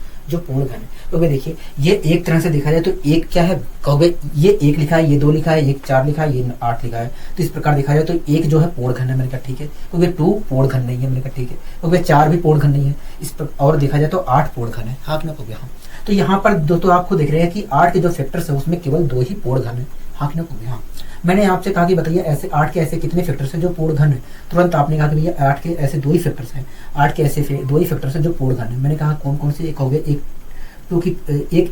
A: तो भाई देखिए ये एक तरह से देखा जाए तो एक क्या है कहोगे, ये 1 लिखा है, ये 2 लिखा है, ये 4 लिखा है, ये 8 लिखा है, तो इस प्रकार देखा जाए तो एक जो है पूर्ण घन है, मैंने कहा ठीक है, क्योंकि 2 पूर्ण घन नहीं है, मैंने कहा ठीक है, क्योंकि 4 भी पूर्ण घन नहीं है, इस पर और देखा जाए तो 8 पूर्ण घन है, हाँ कि ना कहोगे हाँ। तो यहाँ पर दोस्तों आपको देख रहे हैं कि 8 के जो फैक्टर्स है उसमें केवल 2 ही पूर्ण घन है, हाँ कि ना कहोगे हाँ। मैंने आपसे कहा कि बताइए ऐसे 8 के ऐसे कितने फैक्टर्स हैं जो पूर्ण घन है, तुरंत आपने कहा कि भैया 8 के ऐसे 2 ही फैक्टर्स हैं, 8 के ऐसे 2 ही फैक्टर्स हैं जो पूर्ण घन है। मैंने कहा कौन कौन से, एक हो गए एक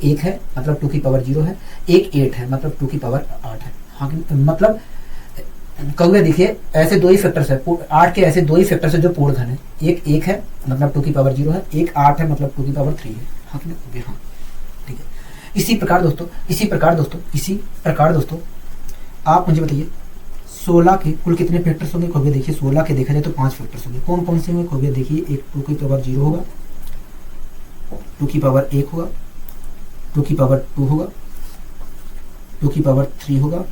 A: 1 है मतलब 2 की पावर 0 है, एक 8 है मतलब 2 की पावर 8 है, हाँ मतलब कहोगे देखिए ऐसे 2 ही फैक्टर्स है, 8 के ऐसे 2 ही फैक्टर्स है जो पूर्ण घन है, एक 1 है मतलब 2 की पावर 0 है, एक 8 है मतलब 2 की पावर 3 है, हाँ कि नहीं हाँ, ठीक है। इसी प्रकार दोस्तों आप मुझे बताइए 16 के कुल कितने फैक्टर्स होंगे, कहोगे देखिए 16 के देखा जाए तो 5 फैक्टर्स होंगे, कौन कौन से होंगे कहोगे देखिए एक 2 की पावर 0 होगा, 2 की पावर 1 होगा, 2 की पावर 2 होगा, 2 की पावर 3 होगा,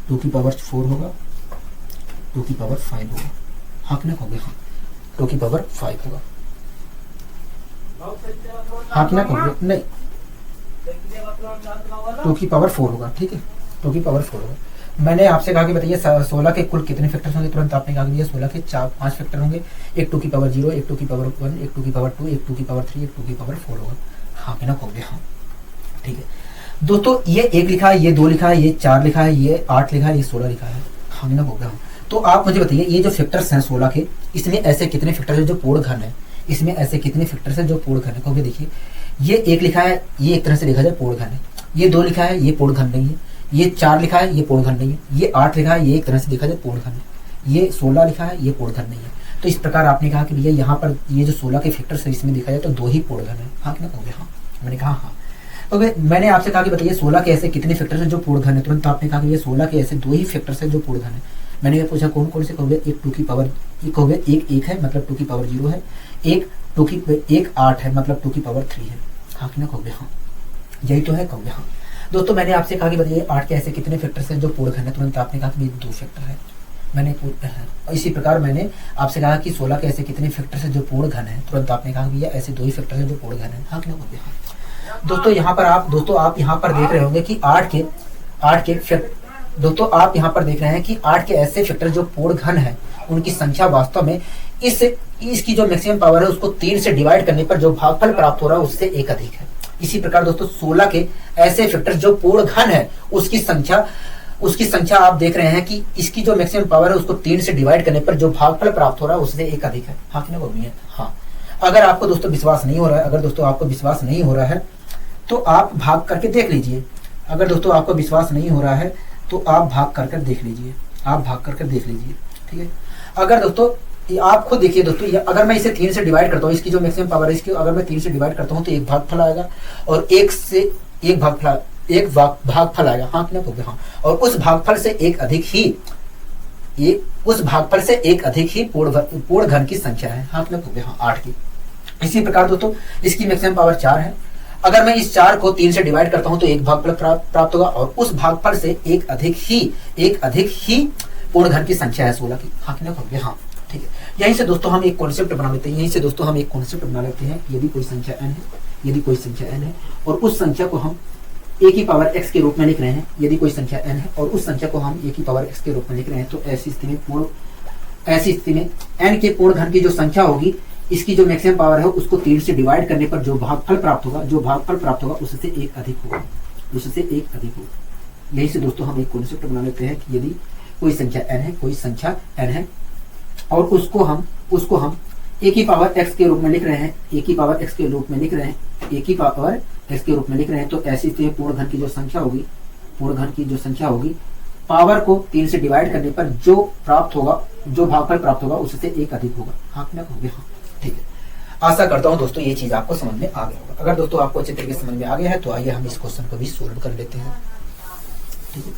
A: 2 की पावर 4 होगा, 2 की पावर 5 होगा, हाँ कि ना कहोगे हाँ, 2 की पावर 5 होगा, हाँ कि ना कहोगे नहीं, 2 की पावर 4 होगा, ठीक है, 2 की पावर 4 होगा। मैंने आपसे कहा कि बताइए 16 के कुल कितने फैक्टर्स होंगे, तुरंत आपने कहा कि 16 के 5 फैक्टर होंगे, एक 2 की पावर 0, एक 2 की पावर 1, एक 2 की पावर 2, एक 2 की पावर 3, एक 2 की पावर 4 होगा, हाँ कि ना कहोगे हाँ, ठीक है। दोस्तों ये 1 लिखा है, ये 2 लिखा है, ये 4 लिखा है, ये 8 लिखा है, ये 16 लिखा है, हाँ कि ना कहोगे हाँ। तो आप मुझे बताइए ये जो फैक्टर्स हैं 16 के, इसमें ऐसे कितने फैक्टर्स है जो पूर्ण घन है, इसमें ऐसे कितने फैक्टर्स है जो पूर्ण घन है, कहोगे देखिए ये 1 लिखा है, ये एक तरह से देखा जाए पूर्ण घन है, ये 2 लिखा है, ये पूर्ण घन नहीं है, ये 4 लिखा है, ये पूर्ण घन नहीं है, ये 8 लिखा है, ये एक तरह से देखा जाए पूर्ण घन है, ये 16 लिखा है, ये पूर्ण घन नहीं है। तो इस प्रकार आपने कहा कि भैया यहाँ पर ये जो 16 के फैक्टर्स है इसमें देखा जाए तो 2 ही पूर्ण घन है, हाँ कि ना कहोगे हाँ, मैंने कहा हाँ। ओके मैंने आपसे कहा कि बताइए 16 के ऐसे कितने फैक्टर्स है जो पूर्ण घन है, तुरंत आपने कहा कि ये 16 के ऐसे 2 ही फैक्टर्स है जो पूर्ण घन है। मैंने ये पूछा कौन कौन से, कहोगे एक 2 की पावर, कहोगे एक 1 है मतलब 2 की पावर 0 है, एक 8 है मतलब 2 की पावर 3 है, हाँ कि ना कहोगे हाँ, यही तो है कहोगे हाँ। दोस्तों मैंने आपसे कहा कि बताइए 8 के ऐसे कितने फैक्टर्स हैं जो पूर्ण घन है, तुरंत आपने कहा कि 2 फैक्टर है। मैंने इसी प्रकार मैंने आपसे कहा कि 16 के ऐसे कितने फैक्टर्स हैं जो पूर्ण घन है, तुरंत आपने कहा कि ऐसे 2 ही फैक्टर्स हैं जो पूर्ण घन है, हाँ कि ना कहोगे हाँ। दोस्तों यहाँ पर आप यहाँ पर देख रहे होंगे कि 8 के दोस्तों आप यहाँ पर देख रहे हैं कि 8 के ऐसे फैक्टर जो पूर्ण घन है उनकी संख्या वास्तव में इसकी जो मैक्सिमम पावर है उसको 3 से डिवाइड करने पर जो भागफल प्राप्त हो रहा है उससे 1 अधिक है। इसी प्रकार दोस्तों 16 के ऐसे फैक्टर जो पूर्ण घन है उसकी संख्या आप देख रहे हैं कि इसकी जो मैक्सिमम पावर है उसको 3 से डिवाइड करने पर जो भागफल प्राप्त हो रहा है उससे 1 अधिक है, हाँ कि ना हाँ। अगर आपको दोस्तों विश्वास नहीं हो रहा है, अगर दोस्तों आपको विश्वास नहीं हो रहा है तो आप भाग करके देख लीजिए, अगर दोस्तों आपको विश्वास नहीं हो रहा है तो आप भाग कर देख लीजिए, ठीक है। अगर दोस्तों आप खुद देखिए दोस्तों, अगर मैं इसे 3 से डिवाइड करता हूँ, इसकी जो मैक्सिमम पावर है इसकी अगर मैं 3 से डिवाइड करता हूँ तो 1 भागफल आएगा और 1 भागफल आएगा, हाँ कि ना कहोगे हाँ। और उस भागफल से एक अधिक ही पूर्ण घन की संख्या है, हाँ कि ना कहोगे हाँ 8 की। इसी प्रकार दोस्तों इसकी मैक्सिमम पावर 4 है, अगर मैं इस 4 को 3 से डिवाइड करता हूं तो 1 भागफल प्राप्त होगा और उस भागफल से एक अधिक ही पूर्ण घन की संख्या है 16 की, हाँ कि ना कहोगे हाँ, ठीक है। यहीं से दोस्तों हम एक कॉन्सेप्ट बना लेते हैं, यदि कोई संख्या n है और उस संख्या को हम a की पावर x के रूप में लिख रहे हैं, यदि कोई संख्या n है और उस संख्या को हम a की पावर x के रूप में लिख रहे हैं तो ऐसी स्थिति में ऐसी स्थिति में n के पूर्ण घन की जो संख्या होगी, इसकी जो मैक्सिमम पावर है उसको 3 से डिवाइड करने पर जो भागफल प्राप्त होगा उससे एक अधिक होगा। यही से दोस्तों हम एक कॉन्सेप्ट बना लेते हैं कि यदि कोई संख्या n है और उसको हम a की पावर x के रूप में लिख रहे हैं, तो ऐसी स्थिति में पूर्ण घन की जो संख्या होगी, पावर को 3 से डिवाइड करने पर जो भागफल प्राप्त होगा उससे एक अधिक होगा। हाँ क्या कहोगे? हाँ ठीक है। आशा करता हूँ दोस्तों ये चीज आपको समझ में आ गया होगा। अगर दोस्तों आपको अच्छे तरीके से समझ में आ गया है तो आइए हम इस क्वेश्चन को भी सोल्व कर लेते हैं। ठीक है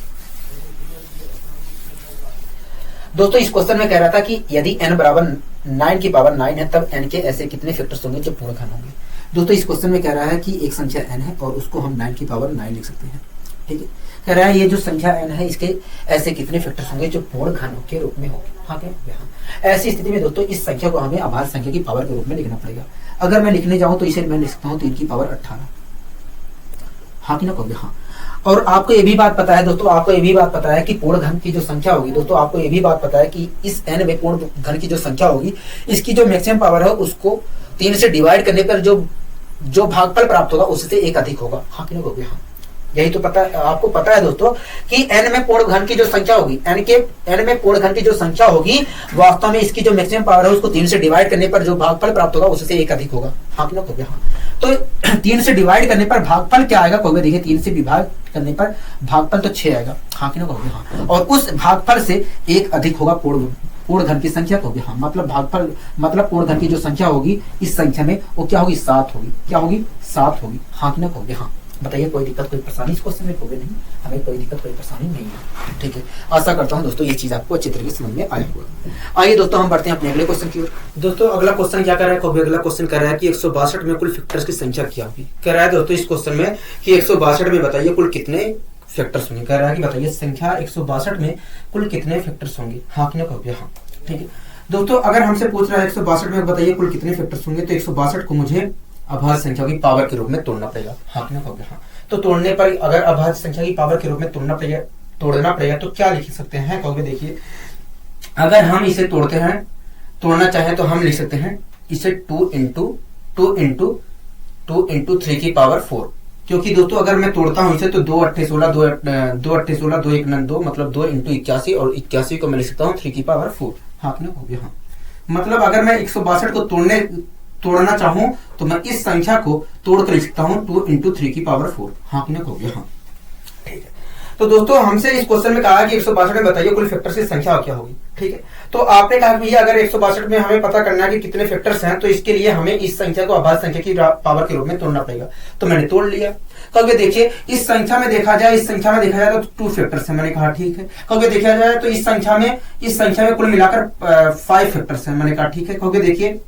A: दोस्तों, इस क्वेश्चन में कह रहा था कि यदि n बराबर 9 की पावर 9 है तब n के ऐसे कितने फैक्टर्स होंगे जो पूर्ण घन होंगे। दोस्तों इस क्वेश्चन में कह रहा है कि एक संख्या n है और उसको हम 9 की पावर 9 लिख सकते हैं। ठीक है, कह रहा है ये जो संख्या n है इसके ऐसे कितने फैक्टर्स होंगे जो पूर्ण घन के रूप में होंगे। हाँ क्या? यहाँ ऐसी स्थिति में दोस्तों इस संख्या को हमें अभाज्य संख्या की पावर के रूप में लिखना पड़ेगा। अगर मैं लिखने जाऊं तो इसे मैं लिख सकता हूँ 3 की पावर 18। हाँ कि ना कहोगे? हाँ। और आपको ये भी बात पता है दोस्तों, कि पूर्ण घन की जो संख्या होगी, दोस्तों आपको ये भी बात पता है कि इस n में पूर्ण घन की जो संख्या होगी, इसकी जो मैक्सिमम पावर है उसको 3 से डिवाइड करने पर जो भागफल प्राप्त होगा उससे एक अधिक होगा। हाँ कि ना कहोगे? हाँ। यही तो आपको पता है दोस्तों कि n में पूर्ण घन की जो संख्या होगी, n में पूर्ण घन की जो संख्या होगी, वास्तव में इसकी जो मैक्सिमम पावर है उसको 3 से डिवाइड करने पर जो भागफल प्राप्त होगा उससे एक अधिक होगा। हाँ कि ना कहोगे? हाँ। तो 3 से डिवाइड करने पर भागफल क्या आएगा कहोगे? देखिए 3 से विभाग करने पर भागफल तो 6 आएगा। हाँ कि ना कहोगे? हाँ। और उस भागफल से एक अधिक होगा पूर्ण घन की संख्या कहोगे? हाँ। मतलब पूर्ण घन की जो संख्या होगी इस संख्या में वो क्या होगी? 7 होगी। क्या होगी? 7 होगी। हाँ कि ना कहोगे? हाँ। बताइए कोई दिक्कत कोई परेशानी इस क्वेश्चन में? कहोगे नहीं, हमें कोई दिक्कत कोई परेशानी नहीं है। ठीक है, आशा करता हूँ दोस्तों ये चीज आपको अच्छी तरीके से समझ में आया होगा। आइए दोस्तों हम बढ़ते हैं अपने अगले क्वेश्चन की ओर। दोस्तों अगला क्वेश्चन क्या कर रहा है कहोगे? अगला क्वेश्चन कर रहा है कि 162 में कुल फैक्टर्स की संख्या क्या होगी। कह रहा है दोस्तों इस क्वेश्चन में कि 162 में बताइए कुल कितने फैक्टर्स होंगे। कह रहा है कि बताइए संख्या 162 में कुल कितने फैक्टर्स होंगे। हाँ कि ना कहोगे? हाँ। ठीक है दोस्तों, अगर हमसे पूछ रहा है 162 में बताइए कुल कितने फैक्टर्स होंगे, तो 162 को मुझे अभाज्य संख्या की पावर के रूप में तोड़ना पड़ेगा। हाँ कि ना कहोगे? हाँ। तो तोड़ने पर अगर अभाज्य संख्या की पावर के रूप में तोड़ना पड़ेगा तो क्या लिख सकते हैं कहोगे? देखिए अगर हम इसे तोड़ना चाहें तो हम लिख सकते हैं इसे 2 इंटू 3 की पावर 4। क्योंकि दोस्तों अगर मैं तोड़ता हूं इसे तो 2 अट्ठे 16 2 1 2 मतलब 2 इंटू 81 और 81 को मैं लिख सकता हूँ 3 की पावर 4। हाँ ना हो गया? हाँ। मतलब अगर मैं 162 को तोड़ना चाहूं तो मैं इस संख्या को तोड़ कर लिख सकता हूं 2 इंटू 3 की पावर 4। हाँ कि ना हो गया? हाँ। ठीक है, तो दोस्तों हमसे इस क्वेश्चन में कहा कि 162 में बताइए कुल फैक्टर्स की संख्या क्या होगी। ठीक है, तो आपने कहा भैया अगर 162 में हमें पता करना है कि कितने फैक्टर्स हैं तो इसके लिए हमें इस संख्या को अभाज्य संख्या की पावर के रूप में तोड़ना पड़ेगा। तो मैंने तोड़ लिया। कहोगे देखिए इस संख्या में देखा जाए तो 2 फैक्टर्स है। मैंने कहा ठीक है। कहोगे देखा जाए तो इस संख्या में कुल मिलाकर 5 फैक्टर्स है। मैंने कहा ठीक है। कहोगे देखिए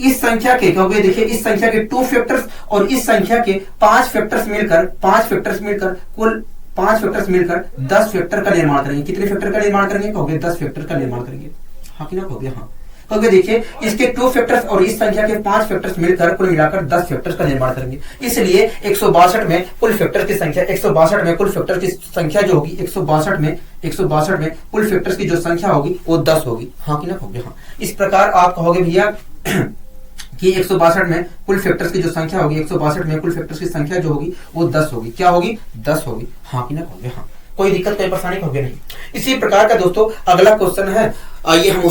A: इस संख्या के 2 फैक्टर्स और इस संख्या के 5 फैक्टर्स मिलकर कुल 5 फैक्टर्स मिलकर 10 फैक्टर का निर्माण करेंगे। कितने फैक्टर का निर्माण करेंगे कहोगे? 10 फैक्टर का निर्माण करेंगे। हाँ कि ना कहोगे? हाँ। कहोगे देखिए इसके 2 फैक्टर्स और इस संख्या के 5 फैक्टर्स मिलकर कुल मिलाकर 10 फैक्टर्स का निर्माण करेंगे। इसलिए 162 में कुल फैक्टर की संख्या 162 में कुल फैक्टर की संख्या जो होगी 162 में कुल फैक्टर्स की जो संख्या होगी वो 10 होगी। हाँ कि ना कहोगे? हाँ। इस प्रकार आप कहोगे भैया कि 162 में कुल फैक्टर्स की जो संख्या होगी 162 में कुल फैक्टर्स की संख्या जो होगी वो 10 होगी। क्या होगी? 10 होगी। हाँ कि ना कहोगे? हाँ। कोई दिक्कत कोई परेशानी कहोगे नहीं। इसी प्रकार का दोस्तों अगला क्वेश्चन है, आइए हम